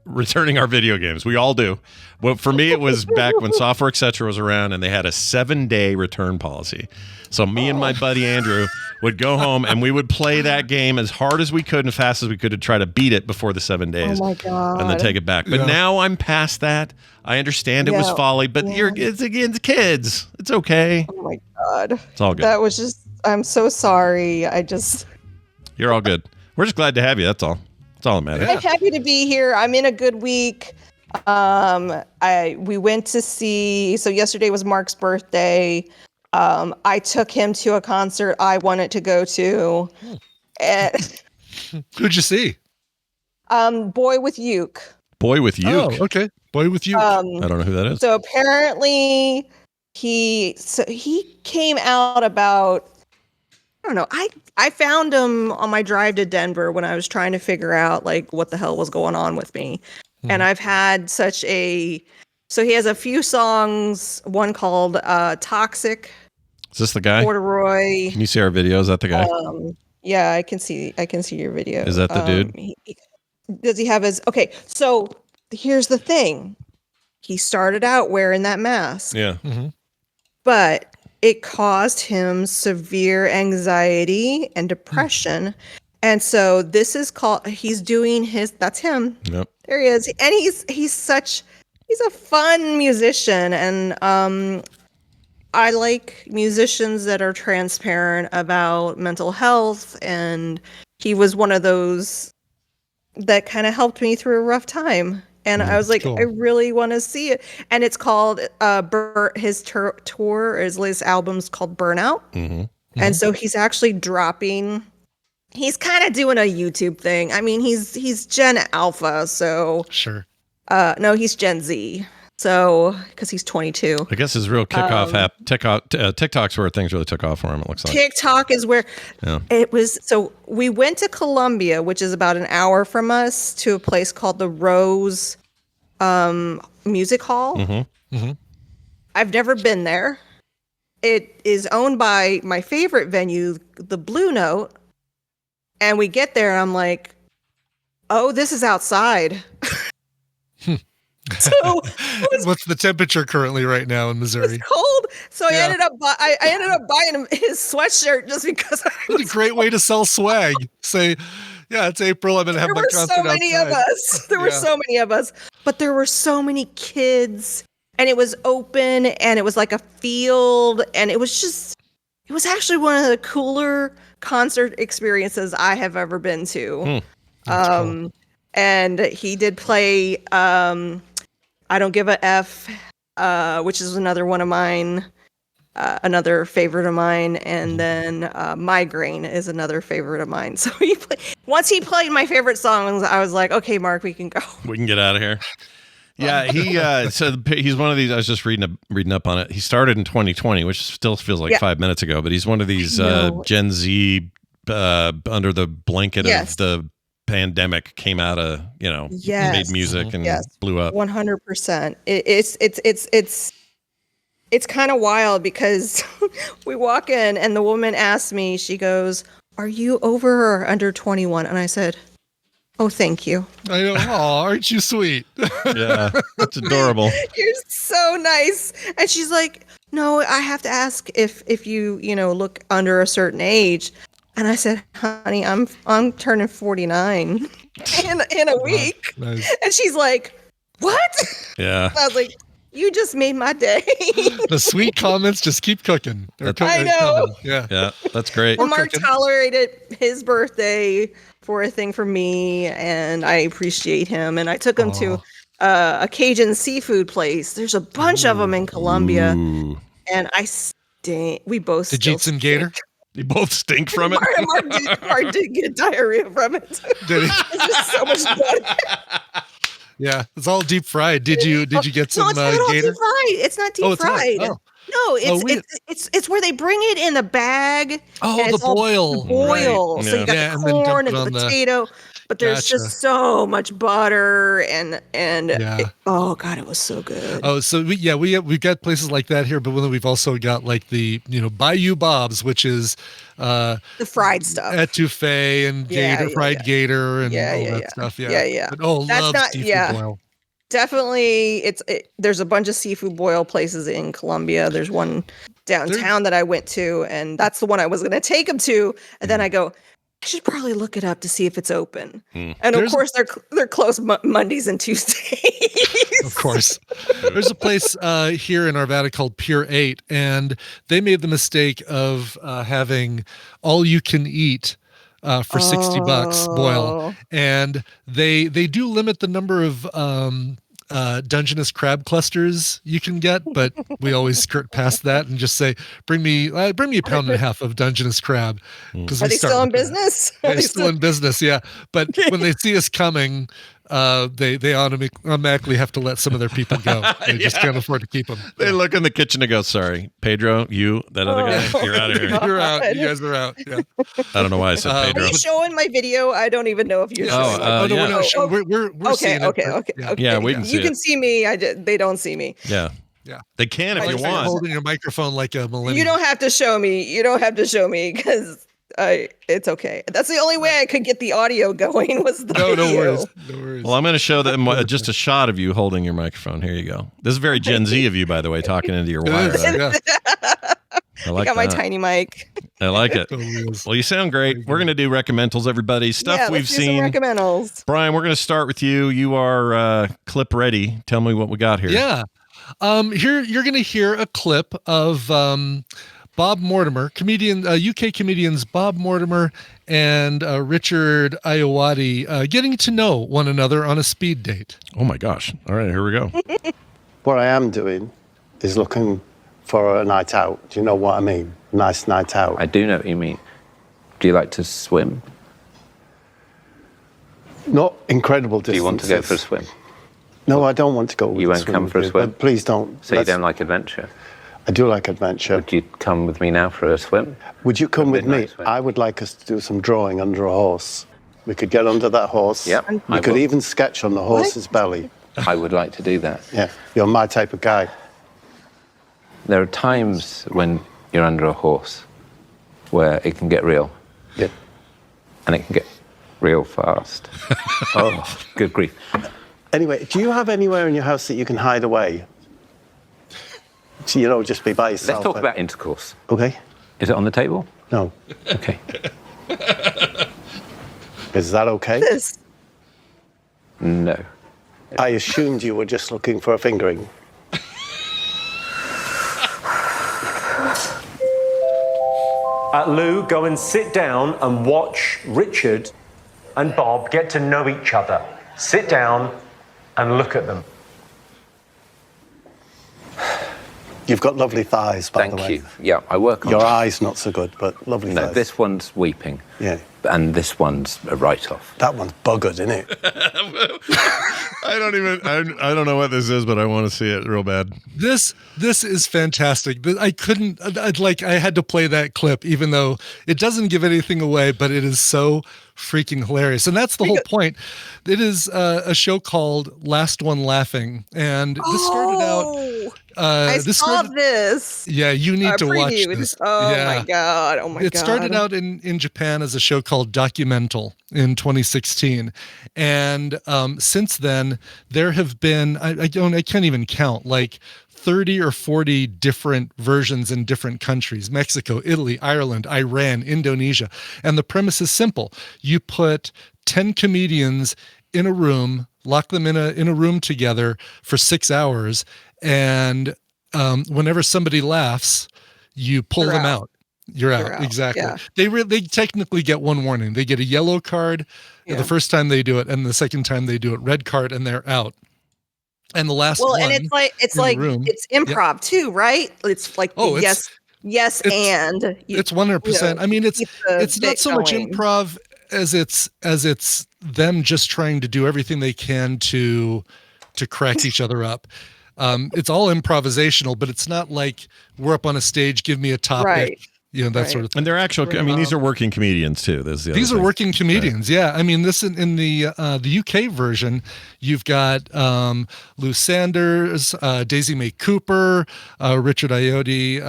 returning our video games. We all do. Well, for me, it was back when Software Etc. was around, and they had a 7-day return policy. So me and my buddy Andrew would go home, and we would play that game as hard as we could and fast as we could to try to beat it before the 7 days. Oh my god! And then take it back. But now I'm past that. I understand it was folly, but it's against kids. It's okay. Oh my god! It's all good. That was just. I'm so sorry. You're all good. We're just glad to have you. That's all. That's all that matters. I'm happy to be here. I'm in a good week. We went to see. So yesterday was Mark's birthday. I took him to a concert I wanted to go to. And, who'd you see? Boy with Uke. Boy with Uke. Oh, okay. Boy with Uke. I don't know who that is. So apparently he came out about, I don't know. I found him on my drive to Denver when I was trying to figure out like what the hell was going on with me. And I've had so he has a few songs, one called Toxic. Is this the guy? Corduroy. Can you see our video? Is that the guy? Yeah, I can see your video. Is that the dude? Does he have his okay, so here's the thing. He started out wearing that mask. Yeah. But it caused him severe anxiety and depression. And so this is called he's doing that's him. Yep. There he is. And he's a fun musician, and I like musicians that are transparent about mental health, and he was one of those that kind of helped me through a rough time. And I was like, cool. I really want to see it. And it's called his tour, his latest album's called Burnout. And so he's actually dropping. He's kind of doing a YouTube thing. I mean, he's Gen Alpha, so sure. No, he's Gen Z. So, because he's 22. I guess his real kickoff TikTok's where things really took off for him, it looks like. TikTok is where it was. So we went to Columbia, which is about an hour from us, to a place called the Rose Music Hall. I've never been there. It is owned by my favorite venue, the Blue Note. And we get there, and I'm like, oh, this is outside. So what's the temperature currently right now in Missouri? It's cold. So I ended up buying him his sweatshirt just because. It's a great way to sell swag. Say, yeah, it's April. I'm gonna have my concert outside. There were so many of us, but there were so many kids, and it was open, and it was like a field, and it was actually one of the cooler concert experiences I have ever been to. Cool. And he did play I Don't Give a F, which is another one of mine, another favorite of mine, and then Migraine is another favorite of mine. So once he played my favorite songs, I was like, okay, Mark, we can go. We can get out of here. Yeah, he's one of these. I was just reading up on it. He started in 2020, which still feels like 5 minutes ago, but he's one of these Gen Z under the blanket of the pandemic came out of made music and blew up 100%. It's kind of wild because we walk in and the woman asks me, she goes, "Are you over or under 21?" And I said, "Oh, thank you." I know. Oh, aren't you sweet? Yeah, that's adorable. You're so nice. And she's like, "No, I have to ask if you look under a certain age." And I said, "Honey, I'm turning 49 in a week." Nice. And she's like, "What?" Yeah. I was like, "You just made my day." The sweet comments just keep cooking. I know. Yeah, that's great. Well, Mark tolerated his birthday for a thing for me, and I appreciate him. And I took him to a Cajun seafood place. There's a bunch of them in Columbia. And we both Did you eat some gator? You both stink from it. Mark did get diarrhea from it. Did he? It's just so much butter. Yeah, it's all deep fried. Did you get some No, it's not all gator? deep fried. It's not deep It's not? fried. Oh. No, it's where they bring it in a bag. Oh, and the it's all boil. boil. Right. So you got Yeah, the and then dump corn it and on the the- potato, but there's Gotcha. just so much butter and Yeah. oh god, it was so good. Oh, so we've got places like that here, but then we've also got like the Bayou Bob's, which is The fried stuff. etouffee and fried gator and all that stuff. Yeah, Yeah. But, oh, That's love not- seafood yeah. boil. Definitely, there's a bunch of seafood boil places in Colombia. There's one downtown that I went to, and that's the one I was going to take them to. And then I go, I should probably look it up to see if it's open. And of course, they're closed Mondays and Tuesdays. Of course. There's a place here in Arvada called Pure 8, and they made the mistake of having all you can eat for $60 boil. And they do limit the number of Dungeness crab clusters you can get, but we always skirt past that and just say, bring me a pound and a half of Dungeness crab. Are they still in business? They're still in business, yeah. But when they see us coming, they automatically have to let some of their people go. They just can't afford to keep them. They look in the kitchen and go, sorry, Pedro, that other guy, you're out of here. You're out. You guys are out. Yeah. I don't know why I said Are Pedro. you showing my video? I don't even know if you're showing. We're seeing it. Okay. Yeah, we can see You can see me. They don't see me. Yeah. They can if you You're want. holding your microphone like a millennial. You don't have to show me. Because it's okay. That's the only way I could get the audio going was the video. No worries. Well, I'm going to show them just a shot of you holding your microphone. Here you go. This is very Gen Z of you, by the way, talking into your wire. I like got my that. tiny mic. I like it. Well, you sound great. We're going to do recommendals, everybody. Stuff we've seen. Recommendals. Brian, we're going to start with you. You are clip ready. Tell me what we got here. Yeah. Here you're going to hear a clip of Bob Mortimer, UK comedians Bob Mortimer and Richard Ayoade getting to know one another on a speed date. Oh my gosh. All right, here we go. What I am doing is looking for a night out. Do you know what I mean? Nice night out. I do know what you mean. Do you like to swim? Not incredible distances. Do you want to go for a swim? No, I don't want to go. You won't come for a swim? Please don't. So you don't like adventure? I do like adventure. Would you come with me now for a swim? Would you come with me? I would like us to do some drawing under a horse. We could get under that horse. Yep. We could even sketch on the horse's belly. I would like to do that. Yeah, you're my type of guy. There are times when you're under a horse where it can get real. Yeah. And it can get real fast. Oh, good grief. Anyway, do you have anywhere in your house that you can hide away? So, just be by yourself. Let's talk about intercourse. Okay. Is it on the table? No. Okay. Is that okay? This. No. I assumed you were just looking for a fingering. Lou, go and sit down and watch Richard and Bob get to know each other. Sit down and look at them. You've got lovely thighs, by the way. Thank you. Yeah, I work on your that. eyes not so good, but lovely thighs. No, this one's weeping. Yeah. And this one's a write-off. That one's buggered, isn't it? I don't know what this is, but I want to see it real bad. This is fantastic. I had to play that clip, even though it doesn't give anything away, but it is so freaking hilarious. And that's the whole point. It is a show called Last One Laughing. And this started out... I saw this. Yeah, you need to watch previewed. this. Oh yeah. my god! Oh my god! It started out in Japan as a show called Documental in 2016, and since then there have been I can't even count, like 30 or 40 different versions in different countries: Mexico, Italy, Ireland, Iran, Indonesia. And the premise is simple: you put 10 comedians in a room, lock them in a room together for 6 hours. And whenever somebody laughs, you pull them out. You're out. Exactly. Yeah. They technically get one warning. They get a yellow card the first time they do it, and the second time they do it, red card, and they're out. And the last one. Well, and it's improv too, right? It's like Yes, it's 100%. I mean, it's not so much improv as it's them just trying to do everything they can to crack each other up. It's all improvisational, but it's not like we're up on a stage, give me a topic. Right. That sort of thing. And they're actual. I mean, these are working comedians too. These are working comedians. Right. Yeah, I mean, this in the UK version, you've got Lou Sanders, Daisy Mae Cooper, Richard Ayoade,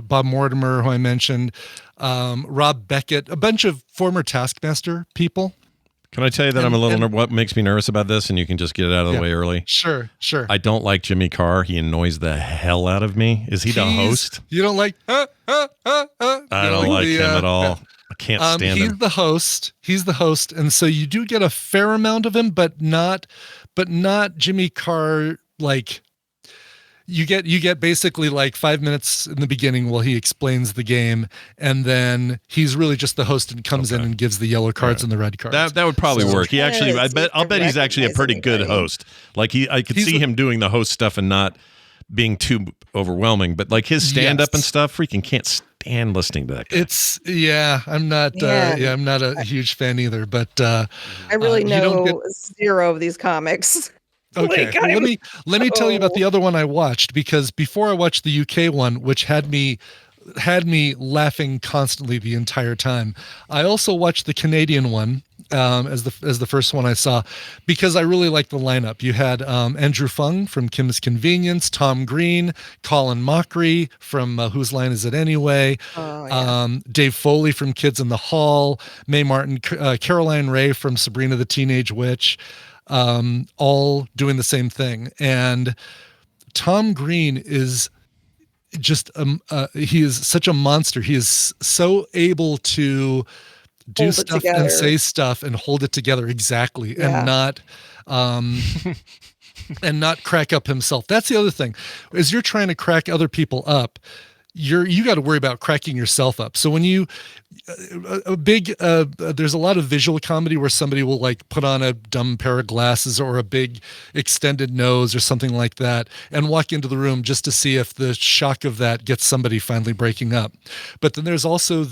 Bob Mortimer, who I mentioned, Rob Beckett, a bunch of former Taskmaster people. Can I tell you that I'm a little what makes me nervous about this, and you can just get it out of the way early? Sure. I don't like Jimmy Carr. He annoys the hell out of me. Is he the host? You don't like? I don't like him at all. I can't stand him. He's the host. He's the host, and so you do get a fair amount of him, but not Jimmy Carr like. You get basically like 5 minutes in the beginning while he explains the game, and then he's really just the host and comes in and gives the yellow cards and the red cards. That would probably work. He actually, I'll bet he's actually a pretty good host. Like I could see him doing the host stuff and not being too overwhelming. But like his stand up and stuff, freaking can't stand listening to that guy. I'm not. I'm not a huge fan either. But I really know zero of these comics. Okay, well, let me tell you about the other one I watched, because before I watched the UK one, which had me laughing constantly the entire time, I also watched the Canadian one as the first one I saw, because I really liked the lineup. You had Andrew Fung from Kim's Convenience, Tom Green, Colin Mockery from Whose Line Is It Anyway, Dave Foley from Kids in the Hall, Mae Martin, Caroline Ray from Sabrina the Teenage Witch. All doing the same thing. And Tom Green is just, he is such a monster. He is so able to do stuff and say stuff and hold it together exactly, and not, and not crack up himself. That's the other thing. As you're trying to crack other people up, you got to worry about cracking yourself up. So when you there's a lot of visual comedy where somebody will like put on a dumb pair of glasses or a big extended nose or something like that and walk into the room just to see if the shock of that gets somebody finally breaking up. But then there's also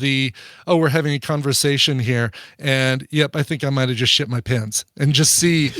we're having a conversation here, and yep, I think I might have just shit my pants, and just see,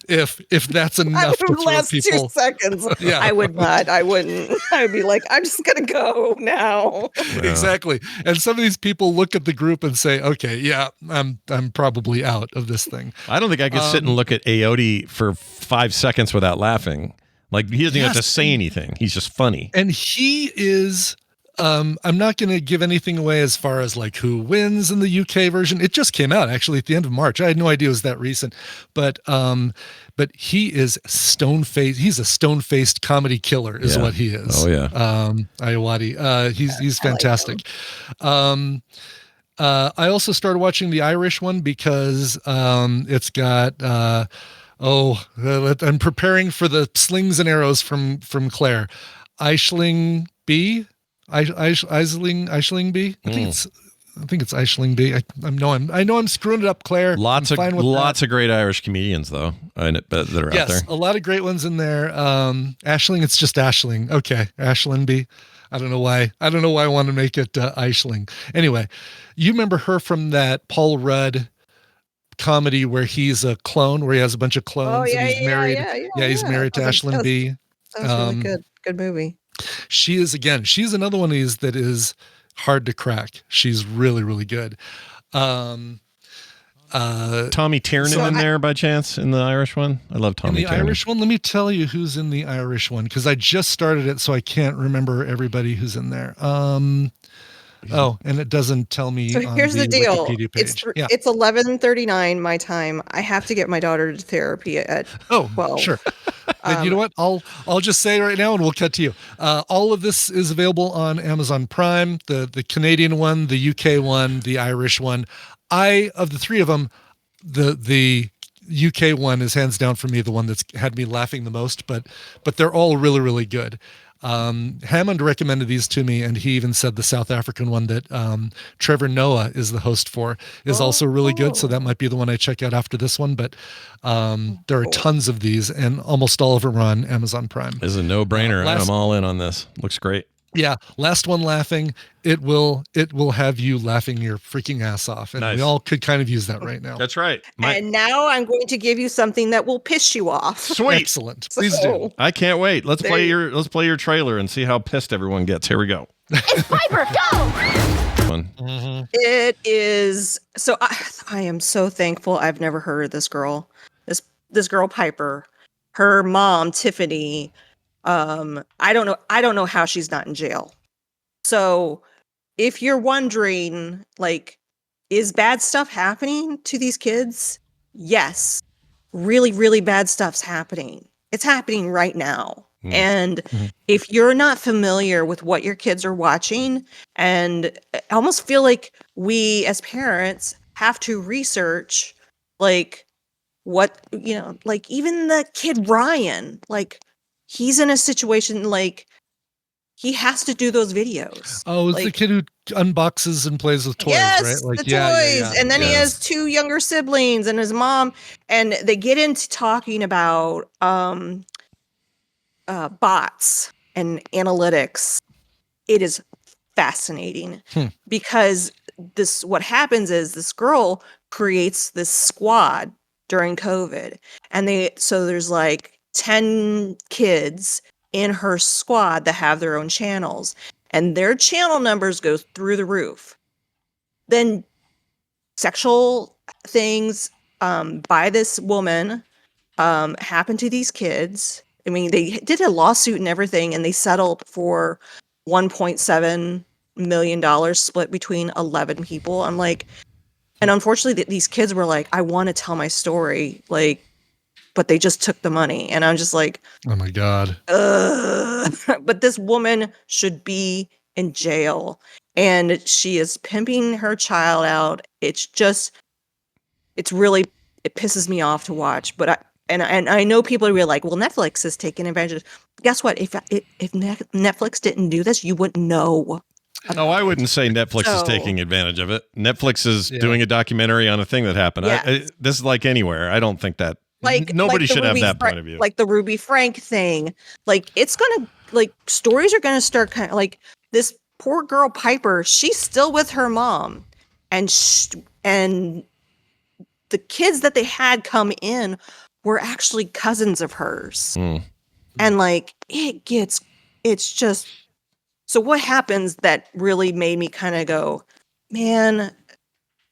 if that's enough to throw last people. 2 seconds. Yeah. I would not. I wouldn't. I would be like, I'm just gonna go now. Yeah. Exactly. And some of these people look at the group and say, okay, yeah, I'm probably out of this thing. I don't think I could sit and look at Ayoade for 5 seconds without laughing. Like, he doesn't even have to say anything. He's just funny. And he is. I'm not going to give anything away as far as like who wins in the UK version. It just came out actually at the end of March. I had no idea it was that recent, but he is stone-faced. He's a stone-faced comedy killer is what he is. Oh yeah. Ayoade. He's fantastic. I also started watching the Irish one because it's got, I'm preparing for the slings and arrows from Claire. Aisling B. Aisling B. I think it's Aisling B. I know I'm screwing it up, Claire. Lots of great Irish comedians though that are out there. Yes, a lot of great ones in there. Aisling, it's just Aisling. Okay, Aisling B. I don't know why I want to make it Aisling. Anyway, you remember her from that Paul Rudd comedy where he's a clone, where he has a bunch of clones and he's married. He's married to Aisling B. That was really good. Good movie. She's another one of these that is hard to crack. She's really, really good. Tommy Tiernan in there by chance in the Irish one? I love Tommy Tiernan. In the Irish one, let me tell you who's in the Irish one, because I just started it, so I can't remember everybody who's in there. And it doesn't tell me. So here's the deal. Wikipedia page. It's 11:39 my time. I have to get my daughter to therapy at 12. Sure. And you know what? I'll just say right now, and we'll cut to you. All of this is available on Amazon Prime. The Canadian one, the UK one, the Irish one. Of the three of them, the UK one is hands down for me the one that's had me laughing the most. But they're all really, really good. Hammond recommended these to me, and he even said the South African one that Trevor Noah is the host for is also really good. So that might be the one I check out after this one. But there are tons of these, and almost all of them are on Amazon Prime. This is a no-brainer. I'm all in on this. Looks great. Yeah, last one laughing. It will have you laughing your freaking ass off, and we all could kind of use that right now. That's right. And now I'm going to give you something that will piss you off. Sweet. Excellent. Please do. I can't wait. Let's play your trailer and see how pissed everyone gets. Here we go. It's Piper, go! It is so. I am so thankful. I've never heard of this girl. This girl Piper, her mom Tiffany. I don't know how she's not in jail. So if you're wondering, like, is bad stuff happening to these kids? Yes. Really, really bad stuff's happening. It's happening right now. And if you're not familiar with what your kids are watching, and I almost feel like we as parents have to research, like, what, like even the kid Ryan, like, he's in a situation like he has to do those videos. Oh, it's like, the kid who unboxes and plays with toys, yes, right? Like, the toys. And then he has 2 younger siblings and his mom, and they get into talking about bots and analytics. It is fascinating because what happens is this girl creates this squad during COVID, and there's like 10 kids in her squad that have their own channels, and their channel numbers go through the roof. Then sexual things by this woman happen to these kids. I mean, they did a lawsuit and everything, and they settled for $1.7 million split between 11 people. I'm like, and unfortunately these kids were like, I want to tell my story, like, but they just took the money. And I'm just like, oh my God. But this woman should be in jail, and she is pimping her child out. It pisses me off to watch. But I know people are really like, well, Netflix is taking advantage. Guess what? If Netflix didn't do this, you wouldn't know. No, I wouldn't say Netflix is taking advantage of it. Netflix is doing a documentary on a thing that happened. Yeah. This is like Anywhere. I don't think that nobody should have that point of view. Like the Ruby Frank thing. Like, it's gonna, like, stories are gonna start kind of like this poor girl Piper. She's still with her mom, and the kids that they had come in were actually cousins of hers. And like it's just. So what happens that really made me kind of go, man,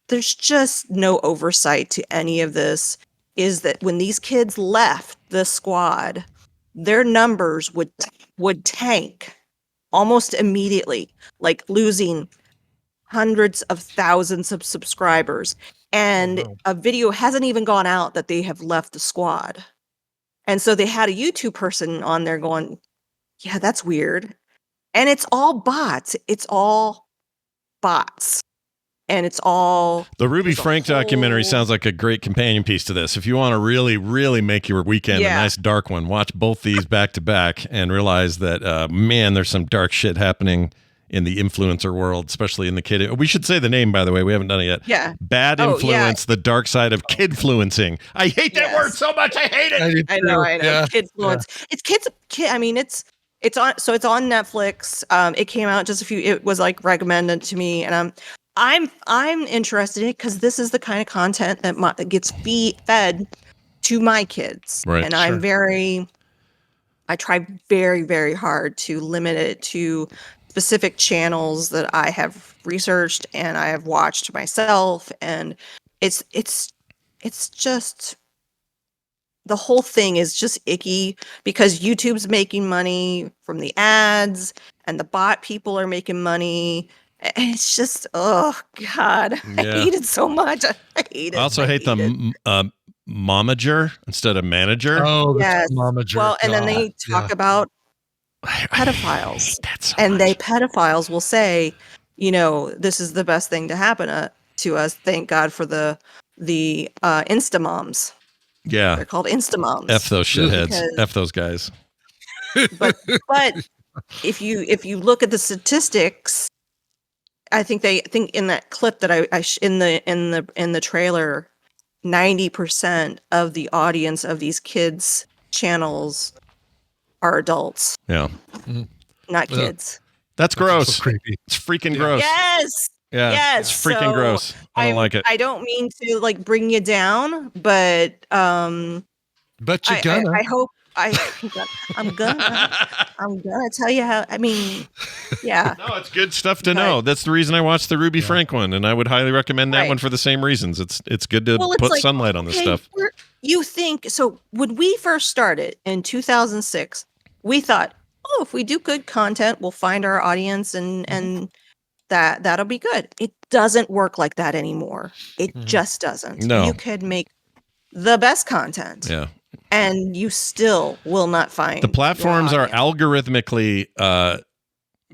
there's just no oversight to any of this, is that when these kids left the squad, their numbers would tank almost immediately, like losing hundreds of thousands of subscribers. And a video hasn't even gone out that they have left the squad. And so they had a YouTube person on there going, yeah, that's weird. And it's all bots. It's all bots. And it's all... The Ruby Frank documentary sounds like a great companion piece to this. If you want to really, really make your weekend a nice dark one, watch both these back to back and realize that, man, there's some dark shit happening in the influencer world, especially in the kid. We should say the name, by the way. We haven't done it yet. Yeah. Bad Influence, the dark side of kidfluencing. I hate that word so much. I hate it. I know. Yeah. Kidfluence. It's kids. I mean, it's on. So it's on Netflix. It came out it was like recommended to me, and I'm interested in it because this is the kind of content that gets fed to my kids. Right. And Sure. I try very, very hard to limit it to specific channels that I have researched and I have watched myself. And it's just, the whole thing is just icky because YouTube's making money from the ads and the bot people are making money. And it's just, oh God, I hate it so much. I hate it. I also hate the momager instead of manager. Oh, yes. momager. Well, and then they talk about pedophiles, and pedophiles will say, this is the best thing to happen to us. Thank God for the Instamoms. Yeah, they're called Instamoms. F those shitheads. F those guys. But if you look at the statistics, I think in that clip that in the trailer, 90% of the audience of these kids channels are adults. Yeah. Not kids. That's gross. So creepy. It's freaking gross. Yes. Yeah. Yes. It's freaking So gross. I don't like it. I don't mean to like bring you down, but But you're gonna. I hope I'm gonna tell you how. I mean, yeah. No, it's good stuff to know. That's the reason I watched the Ruby Frank one, and I would highly recommend that one for the same reasons. It's good to put like, sunlight on this stuff. You think so? When we first started in 2006, we thought, oh, if we do good content, we'll find our audience, and that'll be good. It doesn't work like that anymore. It just doesn't. No. You could make the best content. Yeah. And you still will not find The platforms are algorithmically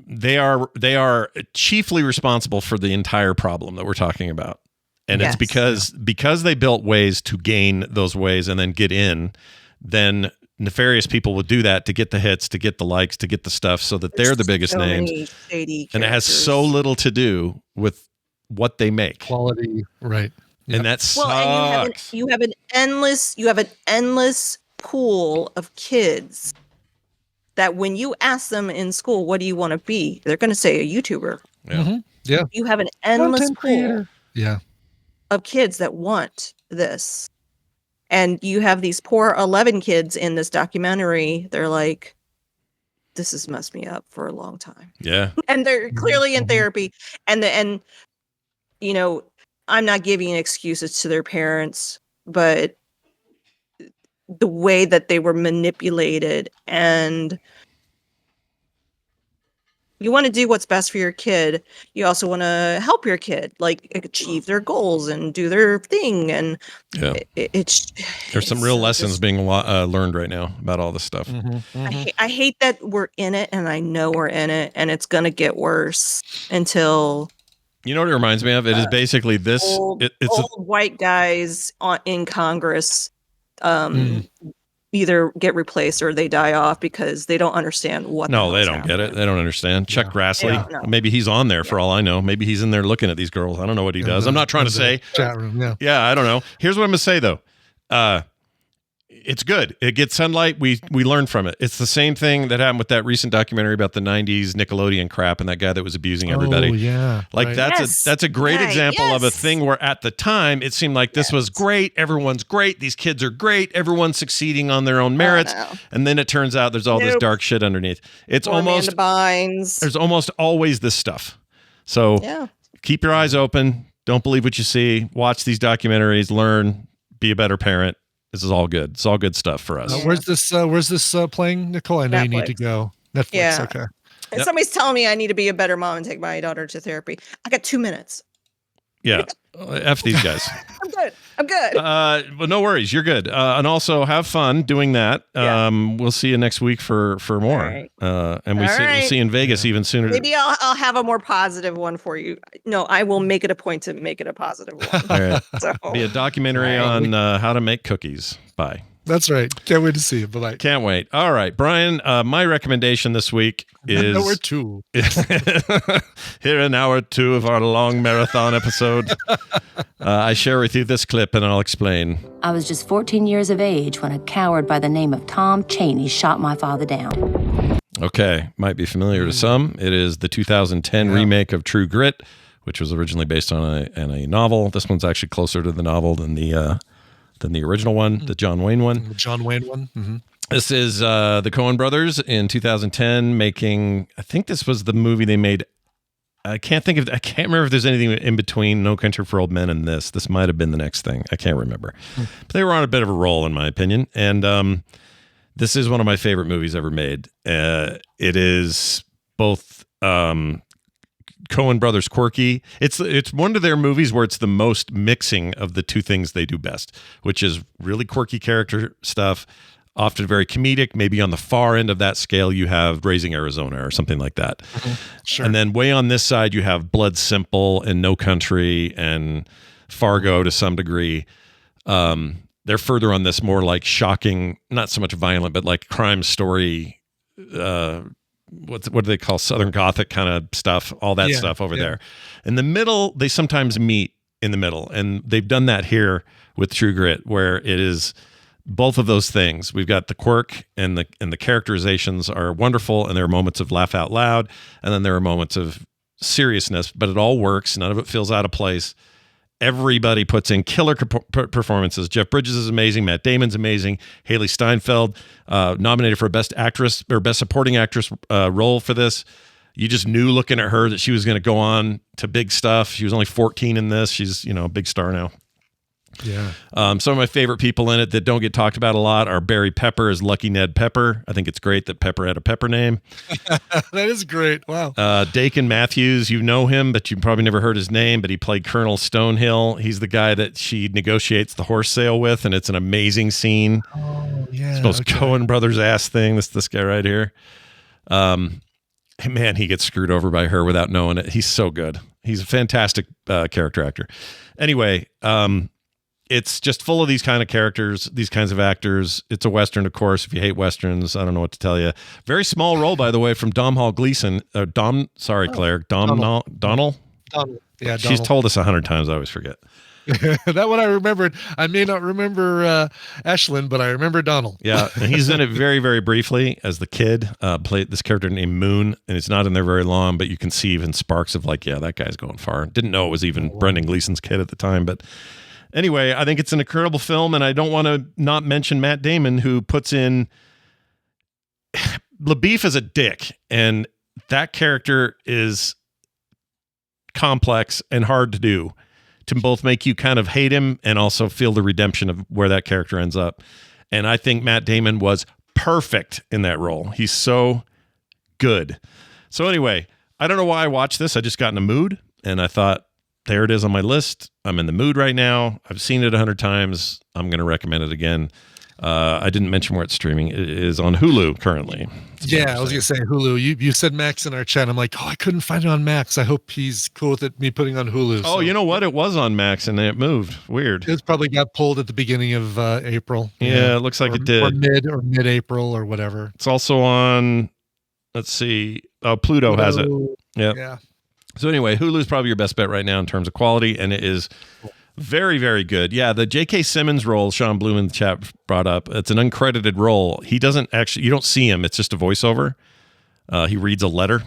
they are chiefly responsible for the entire problem that we're talking about. And it's because they built ways to gain those ways and then get in, then nefarious people will do that to get the hits, to get the likes, to get the stuff so that they're the biggest names. And it has so little to do with what they make. Quality, right. And that sucks. And you have an endless pool of kids that when you ask them in school, what do you want to be? They're going to say a YouTuber. Yeah. Yeah. You have an endless pool of kids that want this. And you have these poor 11 kids in this documentary. They're like, this has messed me up for a long time. Yeah. And they're clearly in therapy. And you know, I'm not giving excuses to their parents, but the way that they were manipulated, and you want to do what's best for your kid. You also want to help your kid like achieve their goals and do their thing. And there's some real lessons being learned right now about all this stuff. I hate that we're in it, and I know we're in it, and it's going to get worse until... You know what it reminds me of? It is basically this. It's old white guys in Congress either get replaced or they die off because they don't understand what. No, they don't get it. They don't understand. Chuck Grassley, maybe he's on there for all I know. Maybe he's in there looking at these girls. I don't know what he does. I'm not trying to say. Chat room, yeah, I don't know. Here's what I'm going to say, though. It's good. It gets sunlight. We learn from it. It's the same thing that happened with that recent documentary about the 90s Nickelodeon crap and that guy that was abusing everybody. Oh, yeah. Like that's a great example of a thing where at the time it seemed like this was great. Everyone's great. These kids are great. Everyone's succeeding on their own merits. And then it turns out there's all this dark shit underneath. It's there's almost always this stuff. So keep your eyes open. Don't believe what you see. Watch these documentaries. Learn. Be a better parent. This is all good. It's all good stuff for us. Where's this playing, Nicole? I know Netflix. you need to go. Netflix. Yeah. Okay. And somebody's telling me I need to be a better mom and take my daughter to therapy. I got 2 minutes. Yeah. F these guys. I'm good. Well, no worries. You're good. And also have fun doing that. We'll see you next week for more. Right. And we'll see you in Vegas even sooner. Maybe I'll have a more positive one for you. No, I will make it a point to make it a positive one. All right. So, be a documentary on how to make cookies. Bye. That's right. Can't wait to see you. Bye-bye. Can't wait. All right, Brian, my recommendation this week is... Hour 2. Here in hour 2 of our long marathon episode, I share with you this clip and I'll explain. I was just 14 years of age when a coward by the name of Tom Chaney shot my father down. Okay, might be familiar to some. It is the 2010 remake of True Grit, which was originally based on a novel. This one's actually closer to the novel than the original one, the John Wayne one. The John Wayne one. Mm-hmm. This is the Coen brothers in 2010 making, I think this was the movie they made. I can't remember if there's anything in between No Country for Old Men and this. This might have been the next thing. I can't remember. But they were on a bit of a roll, in my opinion. And this is one of my favorite movies ever made. It is both Coen brothers quirky. It's one of their movies where it's the most mixing of the two things they do best, which is really quirky character stuff, often very comedic. Maybe on the far end of that scale, you have Raising Arizona or something like that. Mm-hmm. Sure. And then way on this side, you have Blood Simple and No Country and Fargo to some degree. They're further on this more like shocking, not so much violent, but like crime story what do they call Southern Gothic kind of stuff, all that stuff over there. In the middle, they sometimes meet in the middle, and they've done that here with True Grit, where it is both of those things. We've got the quirk, and the characterizations are wonderful, and there are moments of laugh out loud, and then there are moments of seriousness, but it all works. None of it feels out of place. Everybody puts in killer performances. Jeff Bridges is amazing. Matt Damon's amazing. Haley Steinfeld, nominated for Best Actress or Best Supporting Actress role for this. You just knew looking at her that she was going to go on to big stuff. She was only 14 in this. She's, a big star now. Yeah. Some of my favorite people in it that don't get talked about a lot are Barry Pepper as Lucky Ned Pepper. I think it's great that Pepper had a Pepper name. That is great. Wow. Dakin Matthews, you know him, but you probably never heard his name, but he played Colonel Stonehill. He's the guy that she negotiates the horse sale with, and it's an amazing scene. Oh, yeah. It's most Coen Brothers ass thing. This guy right here. Man, he gets screwed over by her without knowing it. He's so good. He's a fantastic character actor. Anyway, it's just full of these kind of characters, these kinds of actors. It's a Western, of course. If you hate Westerns, I don't know what to tell you. Very small role, by the way, from Domhnall Gleeson. Claire. Donald. Donald. Yeah, She's told us 100 times. I always forget. That one I remembered. I may not remember Ashlyn, but I remember Donald. Yeah, and he's in it very, very briefly as the kid. Played this character named Moon, and it's not in there very long, but you can see even sparks of like, yeah, that guy's going far. Didn't know it was even Brendan Gleeson's kid at the time, but anyway, I think it's an incredible film, and I don't want to not mention Matt Damon, who puts in LaBeef as a dick, and that character is complex and hard to do, to both make you kind of hate him and also feel the redemption of where that character ends up. And I think Matt Damon was perfect in that role. He's so good. So anyway, I don't know why I watched this. I just got in a mood, and I thought, there it is on my list. I'm in the mood right now. I've seen it 100 times. I'm going to recommend it again. I didn't mention where it's streaming. It is on Hulu currently. Yeah, I was going to say Hulu. You said Max in our chat. I'm like, I couldn't find it on Max. I hope he's cool with me putting on Hulu. Oh, you know what? It was on Max and it moved. Weird. It probably got pulled at the beginning of April. Yeah, it looks like it did. Or mid-April or whatever. It's also on, let's see. Oh, Pluto has it. Yep. Yeah. So anyway, Hulu's probably your best bet right now in terms of quality, and it is very, very good. Yeah, the J.K. Simmons role, Sean Bloom in the chat brought up, it's an uncredited role. He doesn't actually, you don't see him. It's just a voiceover. He reads a letter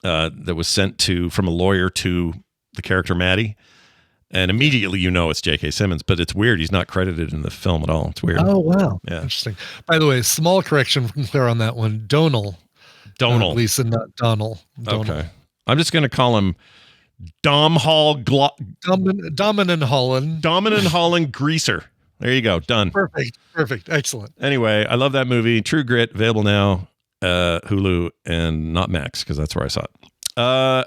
that was sent from a lawyer to the character Maddie, and immediately you know it's J.K. Simmons, but it's weird. He's not credited in the film at all. It's weird. Oh, wow. Yeah. Interesting. By the way, small correction from Claire on that one. Donald. Gleason, not Donald. Okay. I'm just going to call him Dominant Holland Greaser. There you go. Done. Perfect. Excellent. Anyway, I love that movie. True Grit, available now, Hulu, and not Max, because that's where I saw it.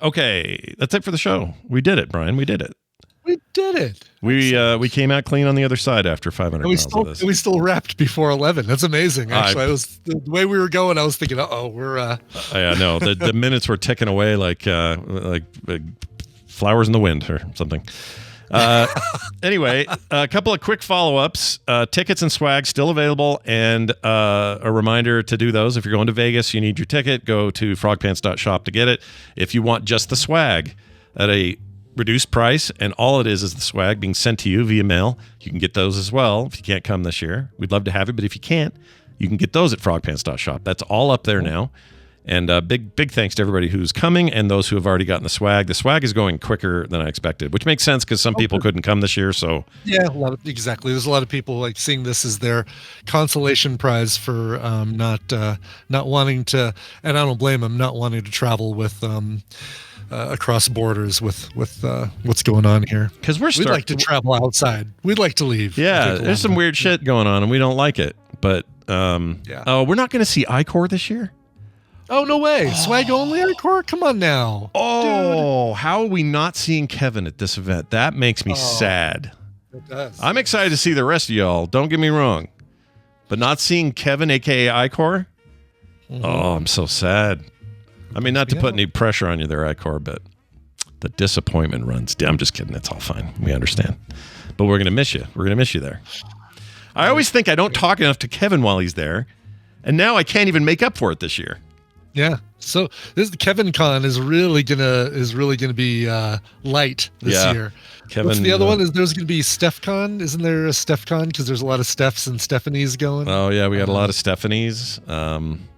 Okay. That's it for the show. We did it, Brian. We did it. We did it. We came out clean on the other side after 500 miles of this. We still wrapped before 11. That's amazing. Actually, the way we were going, I was thinking, we're. Yeah, no, the minutes were ticking away like flowers in the wind or something. Anyway, a couple of quick follow-ups. Tickets and swag still available, and a reminder to do those. If you're going to Vegas, you need your ticket. Go to frogpants.shop to get it. If you want just the swag at a reduced price, and all it is the swag being sent to you via mail, you can get those as well if you can't come this year. We'd love to have you, but if you can't, you can get those at frogpants.shop. That's all up there now. And big thanks to everybody who's coming and those who have already gotten the swag. The swag is going quicker than I expected, which makes sense because some people couldn't come this year. So yeah, exactly. There's a lot of people like seeing this as their consolation prize for not wanting to, and I don't blame them, not wanting to travel with across borders with what's going on here. Because we'd like to travel outside. We'd like to leave. Yeah, there's some weird shit going on, and we don't like it. But oh, we're not going to see iCore this year. Oh, no way. Swag only iCore? Come on now. Oh, dude. How are we not seeing Kevin at this event? That makes me sad. It does. I'm excited to see the rest of y'all. Don't get me wrong. But not seeing Kevin, a.k.a. iCore? Mm-hmm. Oh, I'm so sad. I mean, not to put any pressure on you there, iCore, but the disappointment runs. I'm just kidding. It's all fine. We understand. But we're going to miss you. We're going to miss you there. I always think I don't talk enough to Kevin while he's there. And now I can't even make up for it this year. Yeah. So this Kevin Con is really gonna be light this year. Kevin, what's the other one? There's gonna be Steph Con? Isn't there a Steph Con? Because there's a lot of Stephs and Stephanies going. Oh yeah, we got a lot of Stephanies.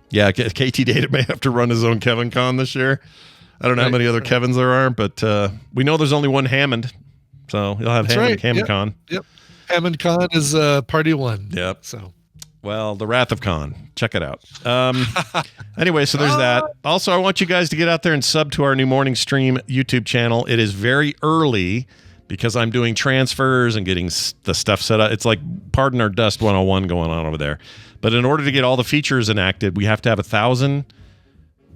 Yeah, KT Data may have to run his own Kevin Con this year. I don't know how many other Kevins there are, but we know there's only one Hammond, so he'll have Hammond Con. Yep. Hammond Con is party one. Yep. So. Well, the Wrath of Khan. Check it out. Anyway, so there's that. Also, I want you guys to get out there and sub to our new morning stream YouTube channel. It is very early because I'm doing transfers and getting the stuff set up. It's like Pardon Our Dust 101 going on over there. But in order to get all the features enacted, we have to have 1,000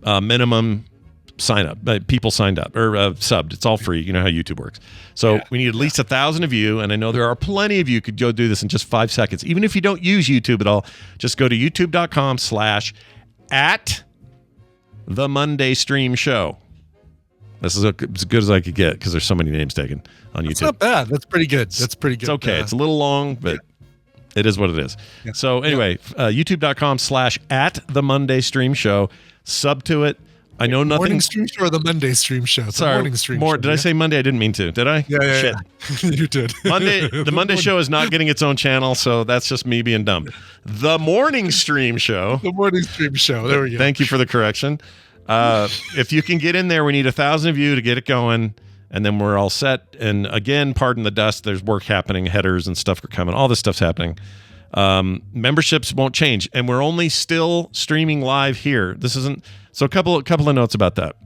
minimum sign up. People signed up or subbed. It's all free. You know how YouTube works. So we need at least 1,000 of you. And I know there are plenty of you who could go do this in just 5 seconds. Even if you don't use YouTube at all, just go to youtube.com/@themondaystreamshow. This is as good as I could get because there's so many names taken on YouTube. It's not bad. That's pretty good. That's pretty good. It's okay. It's a little long, but it is what it is. Yeah. So anyway, youtube.com/@themondaystreamshow. Sub to it. I know nothing. Morning stream show or the Monday stream show? It's Sorry, morning stream show. Did I say Monday? I didn't mean to. Did I? Yeah. Shit. You did. The Monday show is not getting its own channel, so that's just me being dumb. The morning stream show. The morning stream show. There we go. Thank you for the correction. If you can get in there, we need 1,000 of you to get it going, and then we're all set. And again, pardon the dust. There's work happening. Headers and stuff are coming. All this stuff's happening. Memberships won't change, and we're only still streaming live here. This isn't. So a couple of notes about that.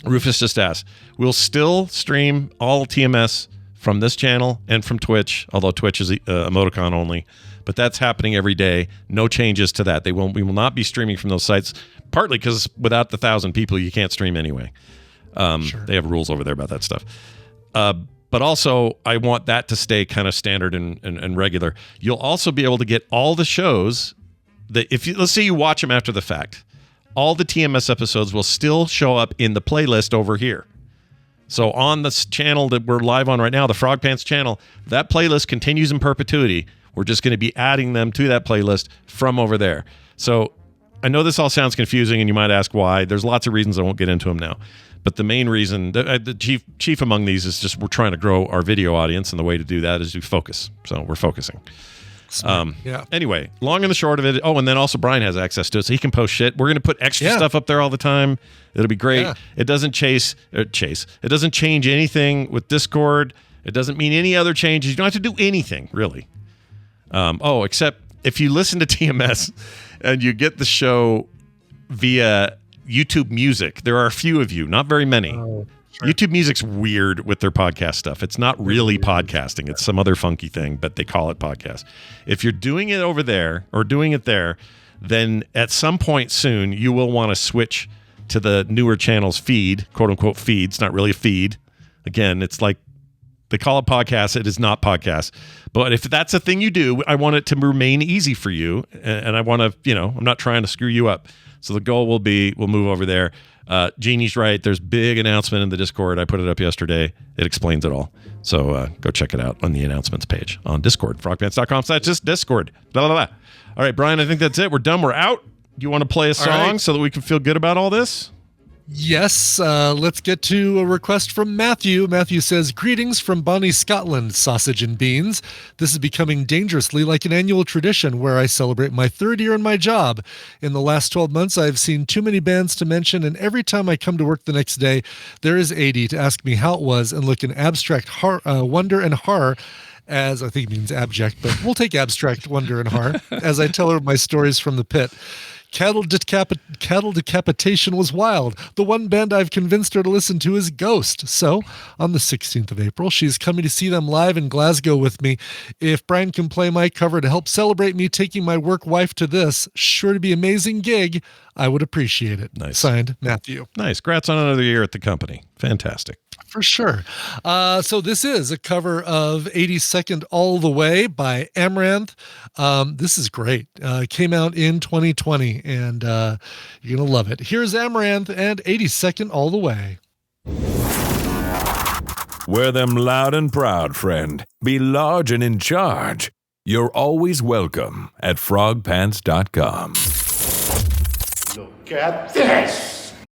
Rufus just asked. We'll still stream all TMS from this channel and from Twitch, although Twitch is emoticon only. But that's happening every day. No changes to that. We will not be streaming from those sites, partly because without the 1,000 people, you can't stream anyway. Sure. They have rules over there about that stuff. But also, I want that to stay kind of standard and regular. You'll also be able to get all the shows that let's say you watch them after the fact. All the TMS episodes will still show up in the playlist over here. So on this channel that we're live on right now, the Frog Pants channel, that playlist continues in perpetuity. We're just going to be adding them to that playlist from over there. So I know this all sounds confusing, and you might ask why. There's lots of reasons. I won't get into them now. But the main reason, the chief among these is just we're trying to grow our video audience, and the way to do that is to focus. So we're focusing. Anyway, long and the short of it. Oh, and then also Brian has access to it, so he can post shit. We're going to put extra stuff up there all the time. It'll be great. Yeah. It doesn't It doesn't change anything with Discord. It doesn't mean any other changes. You don't have to do anything really. Except if you listen to TMS and you get the show via YouTube Music. There are a few of you, not very many. Sure. YouTube Music's weird with their podcast stuff. It's not really podcasting. It's some other funky thing, but they call it podcast. If you're doing it over there or doing it there, then at some point soon, you will want to switch to the newer channel's feed, quote unquote feed. It's not really a feed. Again, it's like they call it podcast. It is not podcast. But if that's a thing you do, I want it to remain easy for you. And I want to, I'm not trying to screw you up. So the goal will be, we'll move over there. Jeannie's right. There's big announcement in the Discord. I put it up yesterday. It explains it all. So go check it out on the announcements page on Discord. frogpants.com/Discord. Blah, blah, blah. All right, Brian, I think that's it. We're done. We're out. Do you want to play a song so that we can feel good about all this? Yes, let's get to a request from Matthew. Matthew says, "Greetings from Bonnie, Scotland, sausage and beans. This is becoming dangerously like an annual tradition where I celebrate my 3rd year in my job. In the last 12 months, I've seen too many bands to mention, and every time I come to work the next day, there is AD to ask me how it was and look in abstract wonder and horror." As I think it means abject, but we'll take abstract wonder and horror as I tell her my stories from the pit. Cattle decapitation was wild. The one band I've convinced her to listen to is Ghost. So, on the 16th of April, she's coming to see them live in Glasgow with me. If Brian can play my cover to help celebrate me taking my work wife to this, sure to be amazing gig, I would appreciate it. Nice. Signed, Matthew. Nice. Congrats on another year at the company. Fantastic. For sure. So this is a cover of 82nd All the Way by Amaranth. This is great. Came out in 2020, and you're going to love it. Here's Amaranth and 82nd All the Way. Wear them loud and proud, friend. Be large and in charge. You're always welcome at frogpants.com. Look at this!